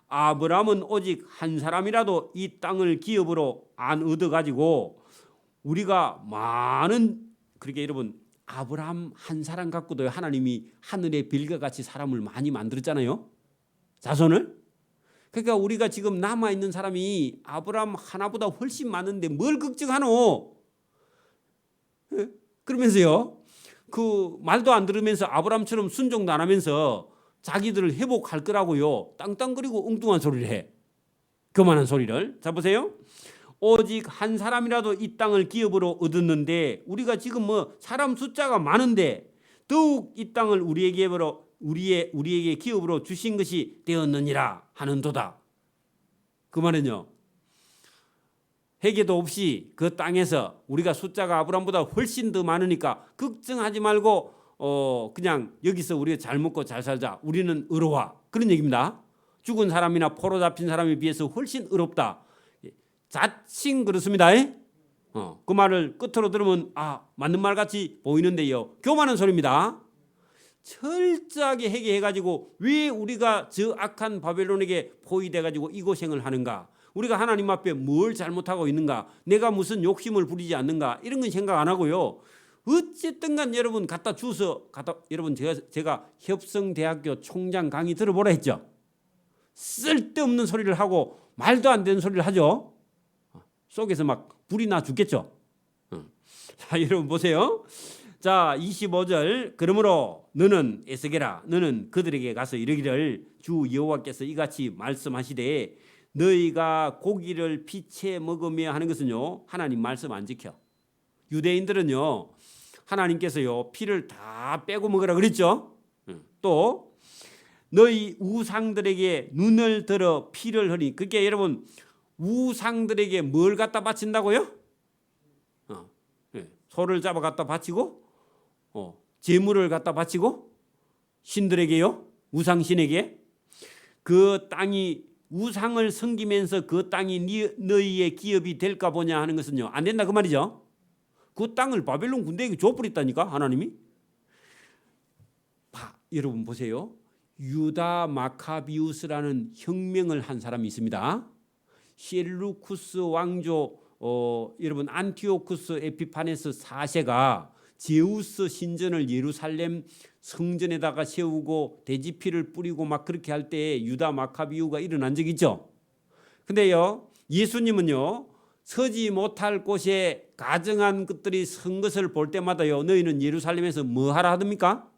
아브라함은 오직 한 사람이라도 이 땅을 기업으로 안 얻어가지고 우리가 많은, 그렇게 여러분 아브라함 한 사람 갖고도 하나님이 하늘의 별과 같이 사람을 많이 만들었잖아요. 자손을. 그러니까 우리가 지금 남아있는 사람이 아브라함 하나보다 훨씬 많은데 뭘 걱정하노? 그러면서요 그 말도 안 들으면서 아브라함처럼 순종도 안 하면서 자기들을 회복할 거라고요 땅땅거리고 엉뚱한 소리를 해. 그만한 소리를. 자, 보세요. 오직 한 사람이라도 이 땅을 기업으로 얻었는데 우리가 지금 뭐 사람 숫자가 많은데 더욱 이 땅을 우리에게 기업으로 주신 것이 되었느니라 하는도다. 그 말은요 회개도 없이 그 땅에서 우리가 숫자가 아브라함보다 훨씬 더 많으니까 걱정하지 말고 그냥 여기서 우리가 잘 먹고 잘 살자. 우리는 의로워. 그런 얘기입니다. 죽은 사람이나 포로 잡힌 사람에 비해서 훨씬 의롭다. 자칭 그렇습니다. 그 말을 끝으로 들으면 맞는 말 같이 보이는데요 교만한 소리입니다. 철저하게 회개해가지고 왜 우리가 저 악한 바벨론에게 포위돼가지고 이 고생을 하는가? 우리가 하나님 앞에 뭘 잘못하고 있는가? 내가 무슨 욕심을 부리지 않는가? 이런 건 생각 안 하고요 어쨌든 간 여러분 여러분 제가 협성대학교 총장 강의 들어보라 했죠. 쓸데없는 소리를 하고 말도 안 되는 소리를 하죠. 속에서 막 불이 나 죽겠죠. 자, 여러분 보세요. 자, 25절 그러므로 너는 에스겔아 너는 그들에게 가서 이르기를 주 여호와께서 이같이 말씀하시되 너희가 고기를 피채 먹으며 하는 것은요 하나님 말씀 안 지켜. 유대인들은요 하나님께서요 피를 다 빼고 먹으라 그랬죠. 또 너희 우상들에게 눈을 들어 피를 흘리니, 그게 여러분 우상들에게 뭘 갖다 바친다고요? 소를 잡아 갖다 바치고 재물을 갖다 바치고 신들에게요, 우상신에게. 그 땅이 우상을 섬기면서 그 땅이 너희의 기업이 될까 보냐 하는 것은요 안 된다 그 말이죠. 그 땅을 바벨론 군대에게 줘버렸다니까 하나님이. 여러분 보세요. 유다 마카비우스라는 혁명을 한 사람이 있습니다. 셀루쿠스 왕조 여러분 안티오쿠스 에피파네스 4세가 제우스 신전을 예루살렘 성전에다가 세우고 돼지피를 뿌리고 막 그렇게 할 때 유다 마카비우가 일어난 적이 있죠. 근데요, 예수님은요, 서지 못할 곳에 가증한 것들이 선 것을 볼 때마다요, 너희는 예루살렘에서 뭐 하라 하십니까?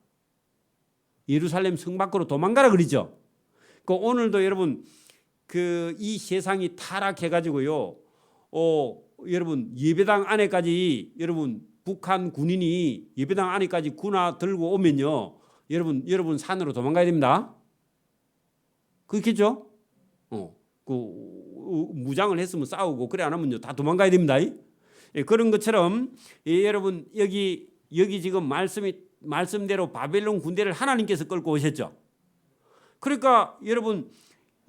예루살렘 성 밖으로 도망가라 그러죠. 그 오늘도 여러분 이 세상이 타락해 가지고요, 여러분 예배당 안에까지 여러분 북한 군인이 예배당 안에까지 군화 들고 오면요, 여러분 산으로 도망가야 됩니다. 그렇겠죠? 무장을 했으면 싸우고 그래 안 하면요 다 도망가야 됩니다. 예, 그런 것처럼 여러분 여기 지금 말씀대로 바벨론 군대를 하나님께서 끌고 오셨죠. 그러니까 여러분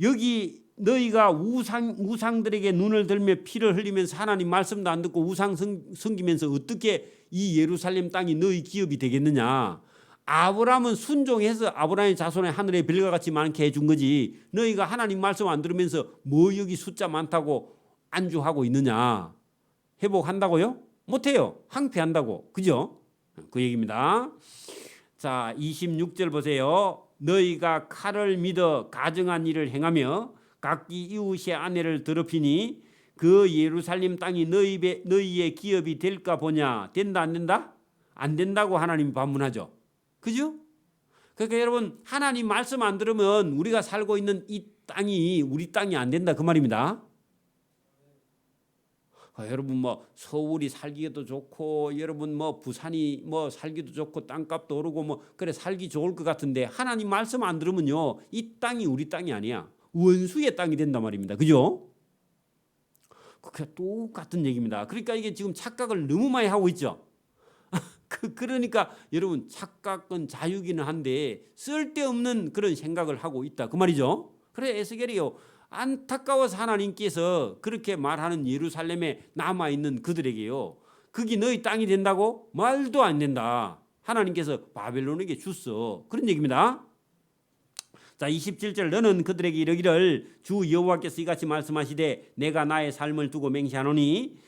여기 너희가 우상들에게 눈을 들며 피를 흘리면서 하나님 말씀도 안 듣고 우상 섬기면서 어떻게 이 예루살렘 땅이 너희 기업이 되겠느냐. 아브라함은 순종해서 아브라함의 자손의 하늘의 별과 같이 많게 해준 거지. 너희가 하나님 말씀 안 들으면서 뭐 여기 숫자 많다고 안주하고 있느냐. 회복한다고요? 못해요. 항폐한다고. 그죠? 그 얘기입니다. 자, 26절 보세요. 너희가 칼을 믿어 가증한 일을 행하며 각기 이웃의 아내를 더럽히니 그 예루살렘 땅이 너희의 기업이 될까 보냐. 된다 안 된다? 안 된다고 하나님이 반문하죠. 그죠? 그러니까 여러분 하나님 말씀 안 들으면 우리가 살고 있는 이 땅이 우리 땅이 안 된다 그 말입니다. 여러분 뭐 서울이 살기도 좋고 여러분 뭐 부산이 뭐 살기도 좋고 땅값도 오르고 뭐 그래 살기 좋을 것 같은데 하나님 말씀 안 들으면요 이 땅이 우리 땅이 아니야. 원수의 땅이 된단 말입니다. 그죠? 그게 똑같은 얘기입니다. 그러니까 이게 지금 착각을 너무 많이 하고 있죠. 그러니까 여러분 착각은 자유기는 한데 쓸데없는 그런 생각을 하고 있다 그 말이죠. 그래 에스겔이요 안타까워서 하나님께서 그렇게 말하는 예루살렘에 남아있는 그들에게요 그게 너희 땅이 된다고? 말도 안 된다. 하나님께서 바벨론에게 줬어. 그런 얘기입니다. 자 27절 너는 그들에게 이르기를 주 여호와께서 이같이 말씀하시되 내가 나의 삶을 두고 맹세하노니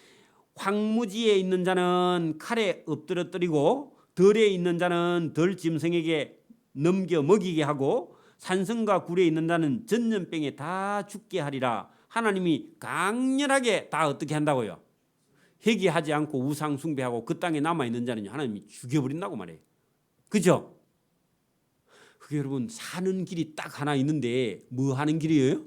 황무지에 있는 자는 칼에 엎드러뜨리고 들에 있는 자는 들짐승에게 넘겨 먹이게 하고 산성과 굴에 있는 자는 전염병에 다 죽게 하리라. 하나님이 강렬하게 다 어떻게 한다고요? 회개하지 않고 우상 숭배하고 그 땅에 남아있는 자는 하나님이 죽여버린다고 말해요. 그죠? 그게 여러분 사는 길이 딱 하나 있는데 뭐 하는 길이에요?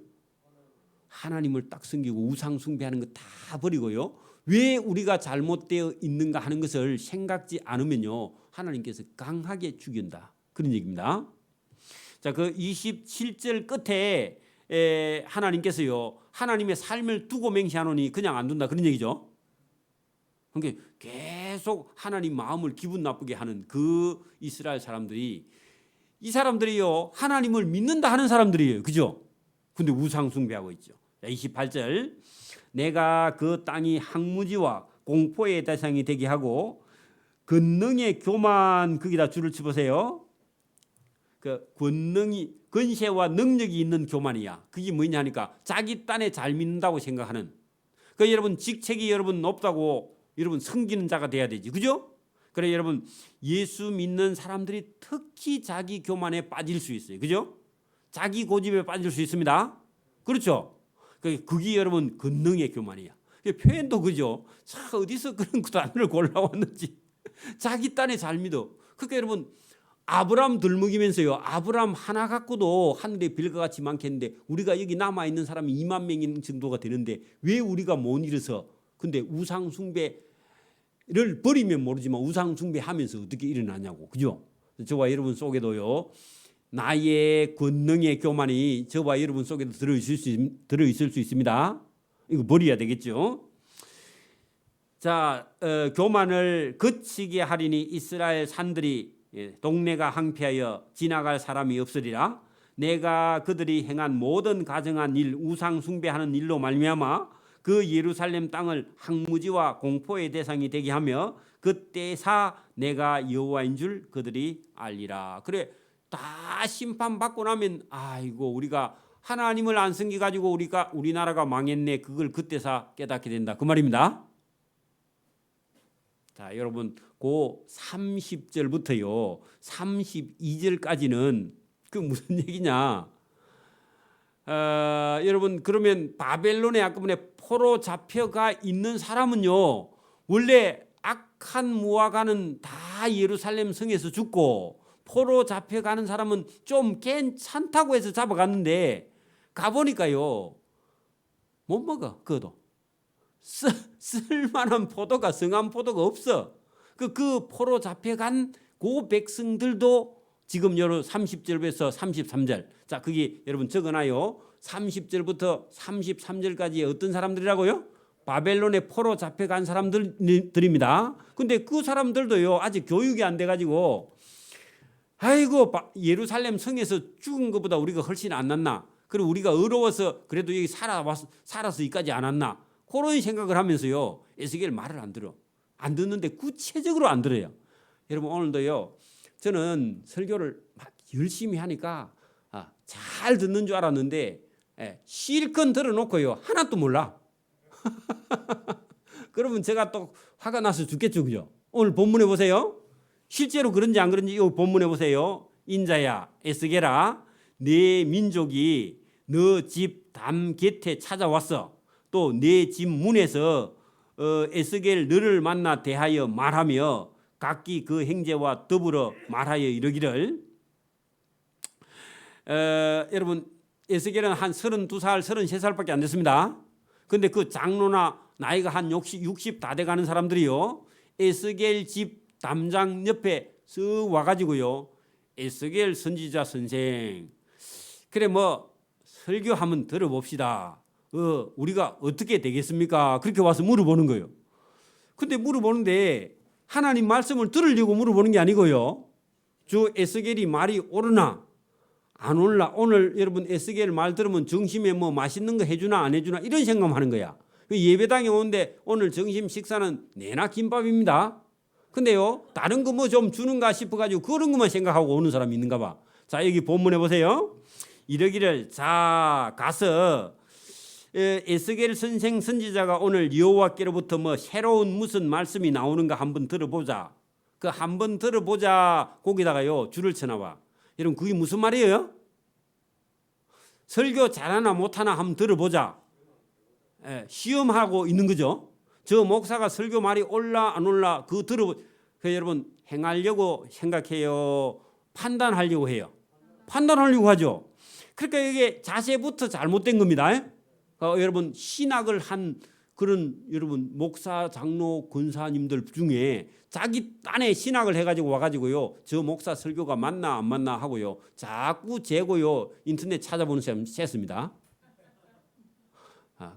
하나님을 딱 섬기고 우상 숭배하는 거 다 버리고요. 왜 우리가 잘못되어 있는가 하는 것을 생각지 않으면요 하나님께서 강하게 죽인다. 그런 얘기입니다. 자, 그 27절 끝에 하나님께서요 하나님의 삶을 두고 맹세하노니 그냥 안 둔다 그런 얘기죠. 그러니까 계속 하나님 마음을 기분 나쁘게 하는 그 이스라엘 사람들이 이 사람들이요 하나님을 믿는다 하는 사람들이에요. 그죠? 근데 우상 숭배하고 있죠. 자, 28절 내가 그 땅이 항무지와 공포의 대상이 되게 하고 권능의 교만 거기다 줄을 쳐보세요. 그 권능이 권세와 능력이 있는 교만이야. 그게 뭐냐 하니까 자기 딴에 잘 믿는다고 생각하는. 그 여러분 직책이 여러분 높다고 여러분 섬기는 자가 돼야 되지. 그죠? 그래 여러분 예수 믿는 사람들이 특히 자기 교만에 빠질 수 있어요. 그죠? 자기 고집에 빠질 수 있습니다. 그렇죠? 그게 여러분 권능의 교만이야. 표현도 그죠? 자 어디서 그런 단어를 골라왔는지 자기 딴에 잘 믿어. 그러니까 여러분 아브라함 들먹이면서요 아브라함 하나 갖고도 하늘에 별과 같이 많겠는데 우리가 여기 남아있는 사람이 2만 명 정도가 되는데 왜 우리가 못 일어서 근데 우상 숭배를 버리면 모르지만 우상 숭배하면서 어떻게 일어나냐고. 그죠? 저와 여러분 속에도요 나의 권능의 교만이 저와 여러분 속에도 들어있을 수 있습니다. 이거 버려야 되겠죠. 자 교만을 거치게 하리니 이스라엘 산들이 동네가 항폐하여 지나갈 사람이 없으리라. 내가 그들이 행한 모든 가증한 일 우상 숭배하는 일로 말미암아 그 예루살렘 땅을 항무지와 공포의 대상이 되게 하며 그때사 내가 여호와인 줄 그들이 알리라. 그래 다 심판받고 나면 아이고 우리가 하나님을 안 섬겨 가지고 우리나라가 망했네. 그걸 그때서 깨닫게 된다. 그 말입니다. 자, 여러분 그 30절부터요 32절까지는 그 무슨 얘기냐? 여러분 그러면 바벨론에 아까 전에 포로 잡혀가 있는 사람은요 원래 악한 무화과는 다 예루살렘 성에서 죽고 포로 잡혀가는 사람은 좀 괜찮다고 해서 잡아갔는데 가보니까요 못 먹어. 그것도 쓸만한 포도가 성한 포도가 없어. 그 포로 잡혀간 그 백성들도 지금 여러 30절에서 33절 자 거기 여러분 적어놔요. 30절부터 33절까지 어떤 사람들이라고요? 바벨론에 포로 잡혀간 사람들입니다. 근데 그 사람들도요 아직 교육이 안 돼가지고 아이고 예루살렘 성에서 죽은 것보다 우리가 훨씬 안 낫나? 그리고 우리가 어려워서 그래도 여기 살아서 여기까지 안 왔나? 그런 생각을 하면서요 에스겔 말을 안 들어. 안 듣는데 구체적으로 안 들어요. 여러분 오늘도요 저는 설교를 막 열심히 하니까 잘 듣는 줄 알았는데 실컷 들어놓고요 하나도 몰라. 그러면 제가 또 화가 나서 죽겠죠, 그죠? 오늘 본문에 보세요. 실제로 그런지 안 그런지 이 본문에 보세요. 인자야 에스겔아 네 민족이 너 집 담 곁에 찾아왔어. 또 네 집 문에서 에스겔 너를 만나 대하여 말하며 각기 그 행제와 더불어 말하여 이르기를 여러분 에스겔은 한 32살 33살밖에 안 됐습니다. 근데 그 장로나 나이가 한 60 다 돼가는 사람들이요 에스겔 집 담장 옆에 쓱 와가지고요 에스겔 선지자 선생 그래 뭐 설교 한번 들어봅시다. 우리가 어떻게 되겠습니까? 그렇게 와서 물어보는 거예요. 근데 물어보는데 하나님 말씀을 들으려고 물어보는 게 아니고요 주 에스겔이 말이 옳으나 안 올라 오늘 여러분 에스겔 말 들으면 점심에 뭐 맛있는 거 해주나 안 해주나 이런 생각하는 거야. 예배당에 오는데 오늘 점심 식사는 내나 김밥입니다. 근데요 다른 거 뭐 좀 주는가 싶어가지고 그런 것만 생각하고 오는 사람이 있는가 봐. 자 여기 본문에 보세요. 이러기를 자 가서 에스겔 선생 선지자가 오늘 여호와께로부터 뭐 새로운 무슨 말씀이 나오는가 한번 들어보자. 그 한번 들어보자 거기다가요 줄을 쳐놔봐. 여러분 그게 무슨 말이에요? 설교 잘하나 못하나 한번 들어보자. 시험하고 있는 거죠. 저 목사가 설교 말이 올라 안 올라 그거 들어보. 여러분 행하려고 생각해요. 판단하려고 해요. 판단하려고 하죠. 그러니까 이게 자세부터 잘못된 겁니다. 여러분 신학을 한 그런 여러분 목사 장로 권사님들 중에 자기 딴에 신학을 해가지고 와가지고요 저 목사 설교가 맞나 안 맞나 하고요 자꾸 재고요 인터넷 찾아보는 사람 셌습니다.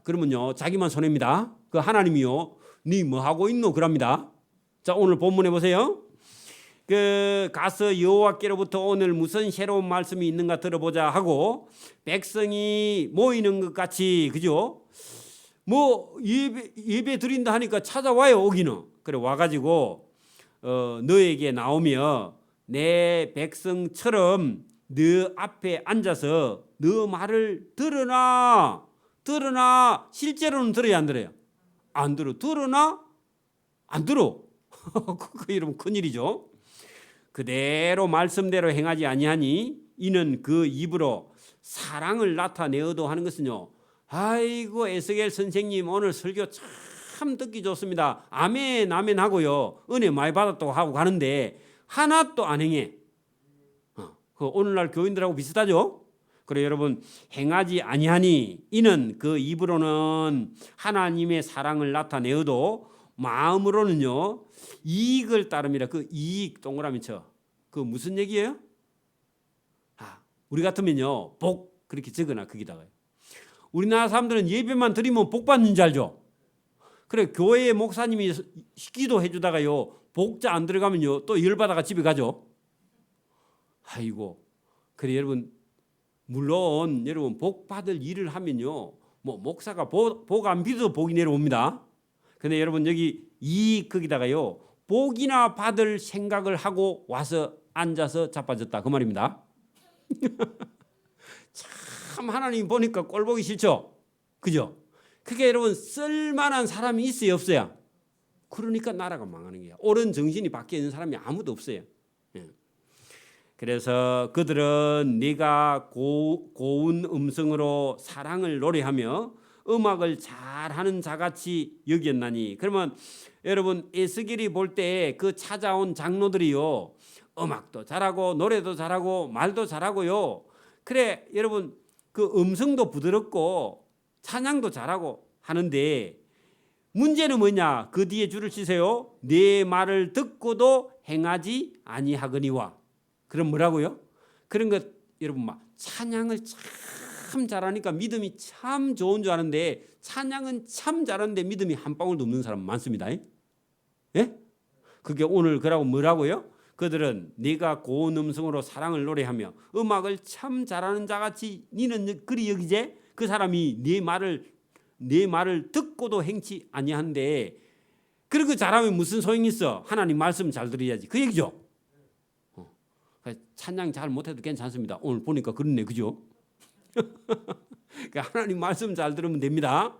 그러면요 자기만 손해입니다. 그 하나님이요 네 뭐 하고 있노 그럽니다. 자 오늘 본문에 보세요. 그 가서 여호와께로부터 오늘 무슨 새로운 말씀이 있는가 들어보자 하고 백성이 모이는 것 같이 그죠? 뭐 예배 드린다 하니까 찾아와요 오기는. 그래 와가지고 너에게 나오며 내 백성처럼 너 앞에 앉아서 너 말을 들으나 실제로는 들어야 안 들어요? 안 들어. 들으나 안 들어. 그거 이러면 큰일이죠. 그대로 말씀대로 행하지 아니하니 이는 그 입으로 사랑을 나타내어도 하는 것은요 아이고 에스겔 선생님 오늘 설교 참 듣기 좋습니다. 아멘 아멘 하고요 은혜 많이 받았다고 하고 가는데 하나도 안 행해. 그 오늘날 교인들하고 비슷하죠. 그래 여러분 행하지 아니하니 이는 그 입으로는 하나님의 사랑을 나타내어도 마음으로는요 이익을 따름이라. 그 이익 동그라미 쳐. 그 무슨 얘기예요? 우리 같으면요 복 그렇게 적으나 거기다가요. 우리나라 사람들은 예배만 드리면 복 받는 줄 알죠. 그래 교회 목사님이 기도해 주다가요 복자 안 들어가면요 또 열받아가 집에 가죠. 아이고 그래 여러분 물론 여러분 복 받을 일을 하면요 뭐 목사가 복 안 빌어도 복이 내려옵니다. 근데 여러분 여기 이 거기다가요 복이나 받을 생각을 하고 와서 앉아서 자빠졌다 그 말입니다. 참 하나님 보니까 꼴 보기 싫죠. 그죠? 그게 여러분 쓸만한 사람이 있어요 없어요? 그러니까 나라가 망하는 거야. 옳은 정신이 밖에 있는 사람이 아무도 없어요. 예. 그래서 그들은 네가 고운 음성으로 사랑을 노래하며 음악을 잘하는 자같이 여겼나니. 그러면 여러분 에스겔이 볼 때 그 찾아온 장로들이요 음악도 잘하고 노래도 잘하고 말도 잘하고요. 그래 여러분 그 음성도 부드럽고 찬양도 잘하고 하는데 문제는 뭐냐? 그 뒤에 줄을 치세요. 내 말을 듣고도 행하지 아니하거니와. 그럼 뭐라고요? 그런 것 여러분 막 찬양을 참 잘하니까 믿음이 참 좋은 줄 아는데 찬양은 참 잘하는데 믿음이 한 방울도 없는 사람 많습니다. 예? 그게 오늘 그러고 뭐라고요? 그들은 네가 고운 음성으로 사랑을 노래하며 음악을 참 잘하는 자같이 니는 그리 여기제? 그 사람이 네 말을 듣고도 행치 아니한데 그렇게 잘하면 무슨 소용이 있어? 하나님 말씀 잘 들어야지 그 얘기죠. 찬양 잘 못해도 괜찮습니다. 오늘 보니까 그렇네 그죠? 하나님 말씀 잘 들으면 됩니다.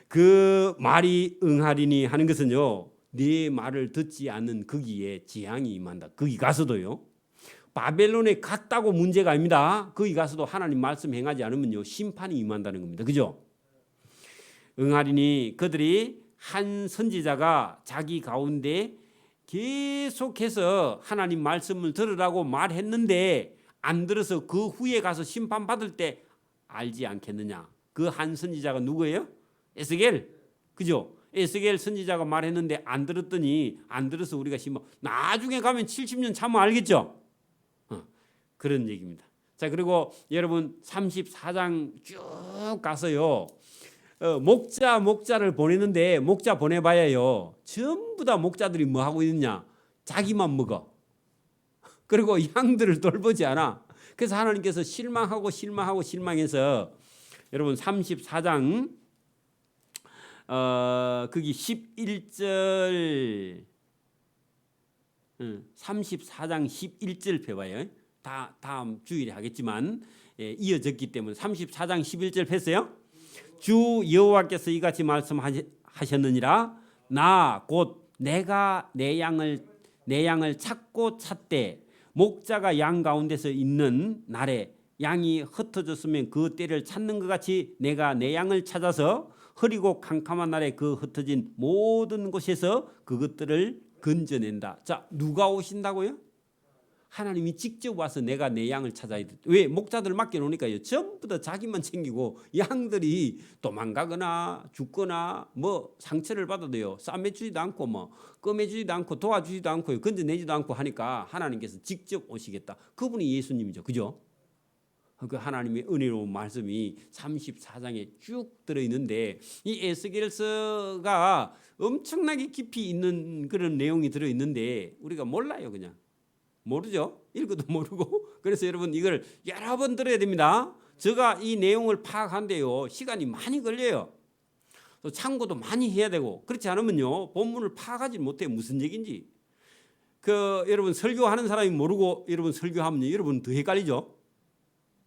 그 말이 응하리니 하는 것은요 네 말을 듣지 않는 거기에 재앙이 임한다. 거기 가서도요 바벨론에 갔다고 문제가 아닙니다. 거기 가서도 하나님 말씀 행하지 않으면요 심판이 임한다는 겁니다. 그죠? 응하리니 그들이 한 선지자가 자기 가운데 계속해서 하나님 말씀을 들으라고 말했는데 안 들어서 그 후에 가서 심판받을 때 알지 않겠느냐. 그 한 선지자가 누구예요? 에스겔. 그죠? 에스겔 선지자가 말했는데 안 들었더니 안 들어서 우리가 심판 나중에 가면 70년 참으면 알겠죠? 그런 얘기입니다. 자 그리고 여러분 34장 쭉 가서요 목자를 보내는데 목자 보내봐야요 전부 다 목자들이 뭐 하고 있느냐 자기만 먹어. 그리고 양들을 돌보지 않아. 그래서 하나님께서 실망해서 여러분 34장 거기 11절 34장 11절 펴봐요. 다음 주일에 하겠지만 이어졌기 때문에 34장 11절 폈어요. 주 여호와께서 이같이 말씀하셨느니라 나 곧 내가 내 양을 찾고 찾되 목자가 양 가운데서 있는 날에 양이 흩어졌으면 그 때를 찾는 것 같이 내가 내 양을 찾아서 흐리고 캄캄한 날에 그 흩어진 모든 곳에서 그것들을 건져낸다. 자 누가 오신다고요? 하나님이 직접 와서 내가 내 양을 찾아야 돼. 왜? 목자들 맡겨놓으니까요 전부 다 자기만 챙기고 양들이 도망가거나 죽거나 뭐 상처를 받아도요 싸매주지도 않고 뭐 껌해주지도 않고 도와주지도 않고 건져내지도 않고 하니까 하나님께서 직접 오시겠다. 그분이 예수님이죠. 그죠? 그 하나님의 은혜로운 말씀이 34장에 쭉 들어있는데 이 에스겔서가 엄청나게 깊이 있는 그런 내용이 들어있는데 우리가 몰라요. 그냥 모르죠. 읽어도 모르고. 그래서 여러분 이걸 여러 번 들어야 됩니다. 제가 이 내용을 파악한데요 시간이 많이 걸려요. 또 참고도 많이 해야 되고 그렇지 않으면요 본문을 파악하지 못해 무슨 얘기인지. 여러분 설교하는 사람이 모르고 여러분 설교하면 여러분 더 헷갈리죠.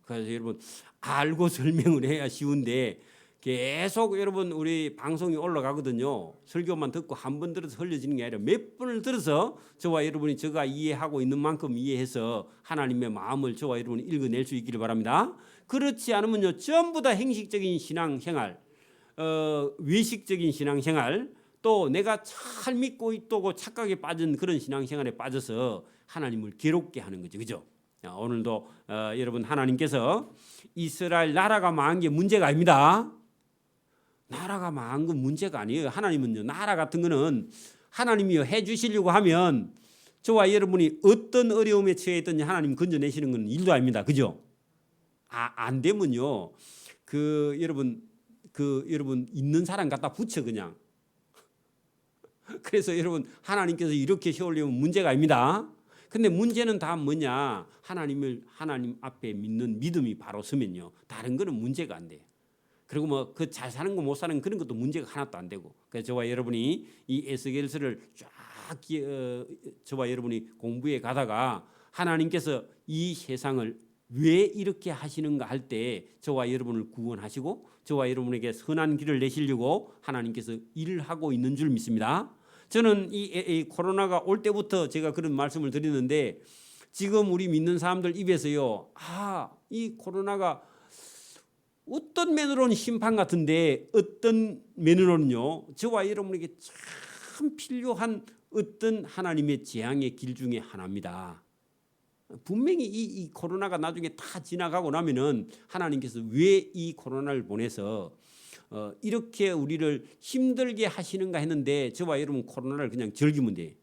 그래서 여러분 알고 설명을 해야 쉬운데 계속 여러분 우리 방송이 올라가거든요. 설교만 듣고 한 번 들어서 흘려지는 게 아니라 몇 번을 들어서 저와 여러분이 제가 이해하고 있는 만큼 이해해서 하나님의 마음을 저와 여러분이 읽어낼 수 있기를 바랍니다. 그렇지 않으면요 전부 다 행식적인 신앙생활, 외식적인 신앙생활, 또 내가 잘 믿고 있다고 착각에 빠진 그런 신앙생활에 빠져서 하나님을 괴롭게 하는 거죠. 그죠? 오늘도 여러분 하나님께서 이스라엘 나라가 망한 게 문제가 아닙니다. 나라가 망한 건 문제가 아니에요. 하나님은요 나라 같은 거는 하나님이 해주시려고 하면 저와 여러분이 어떤 어려움에 처해 있든지 하나님 건져내시는 건 일도 아닙니다. 그죠? 안 되면요 여러분 있는 사람 갖다 붙여 그냥. 그래서 여러분 하나님께서 이렇게 세우려면 문제가 아닙니다. 근데 문제는 다 뭐냐? 하나님 앞에 믿는 믿음이 바로 서면요 다른 거는 문제가 안 돼요. 그리고 뭐 그 잘 사는 거 못 사는 그런 것도 문제가 하나도 안 되고. 그래서 저와 여러분이 이 에스겔서를 쫙 저와 여러분이 공부해 가다가 하나님께서 이 세상을 왜 이렇게 하시는가 할 때 저와 여러분을 구원하시고 저와 여러분에게 선한 길을 내시려고 하나님께서 일을 하고 있는 줄 믿습니다. 저는 이 코로나가 올 때부터 제가 그런 말씀을 드리는데 지금 우리 믿는 사람들 입에서요, 이 코로나가 어떤 면으로는 심판 같은데 어떤 면으로는요, 저와 여러분에게 참 필요한 어떤 하나님의 재앙의 길 중에 하나입니다. 분명히 이 코로나가 나중에 다 지나가고 나면은 하나님께서 왜 이 코로나를 보내서 이렇게 우리를 힘들게 하시는가 했는데 저와 여러분 코로나를 그냥 즐기면 돼.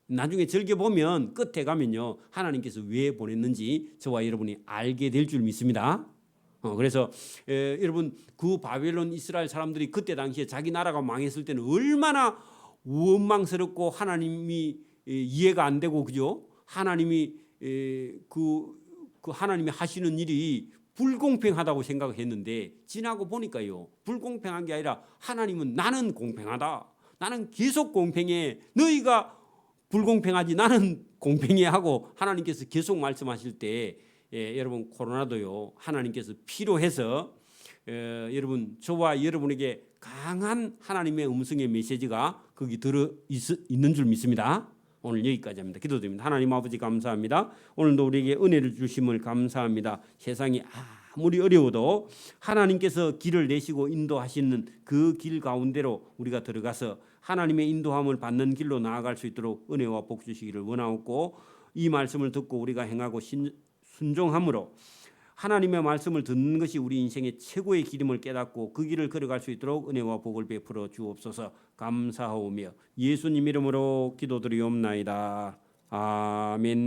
나중에 즐겨보면 끝에 가면요, 하나님께서 왜 보냈는지 저와 여러분이 알게 될 줄 믿습니다. 그래서 여러분 그 바벨론 이스라엘 사람들이 그때 당시에 자기 나라가 망했을 때는 얼마나 원망스럽고 하나님이 이해가 안 되고, 그죠? 하나님이 그 하나님이 하시는 일이 불공평하다고 생각했는데 지나고 보니까요, 불공평한 게 아니라 하나님은 나는 공평하다, 나는 계속 공평해, 너희가 불공평하지 나는 공평해 하고 하나님께서 계속 말씀하실 때 여러분 코로나도요, 하나님께서 필요해서 여러분 저와 여러분에게 강한 하나님의 음성의 메시지가 거기 들어 있는 줄 믿습니다. 오늘 여기까지 합니다. 기도드립니다. 하나님 아버지 감사합니다. 오늘도 우리에게 은혜를 주심을 감사합니다. 세상이 아무리 어려워도 하나님께서 길을 내시고 인도하시는 그 길 가운데로 우리가 들어가서 하나님의 인도함을 받는 길로 나아갈 수 있도록 은혜와 복 주시기를 원하옵고, 이 말씀을 듣고 우리가 행하고 순종함으로 하나님의 말씀을 듣는 것이 우리 인생의 최고의 길임을 깨닫고 그 길을 걸어갈 수 있도록 은혜와 복을 베풀어 주옵소서. 감사하오며 예수님 이름으로 기도드리옵나이다. 아멘.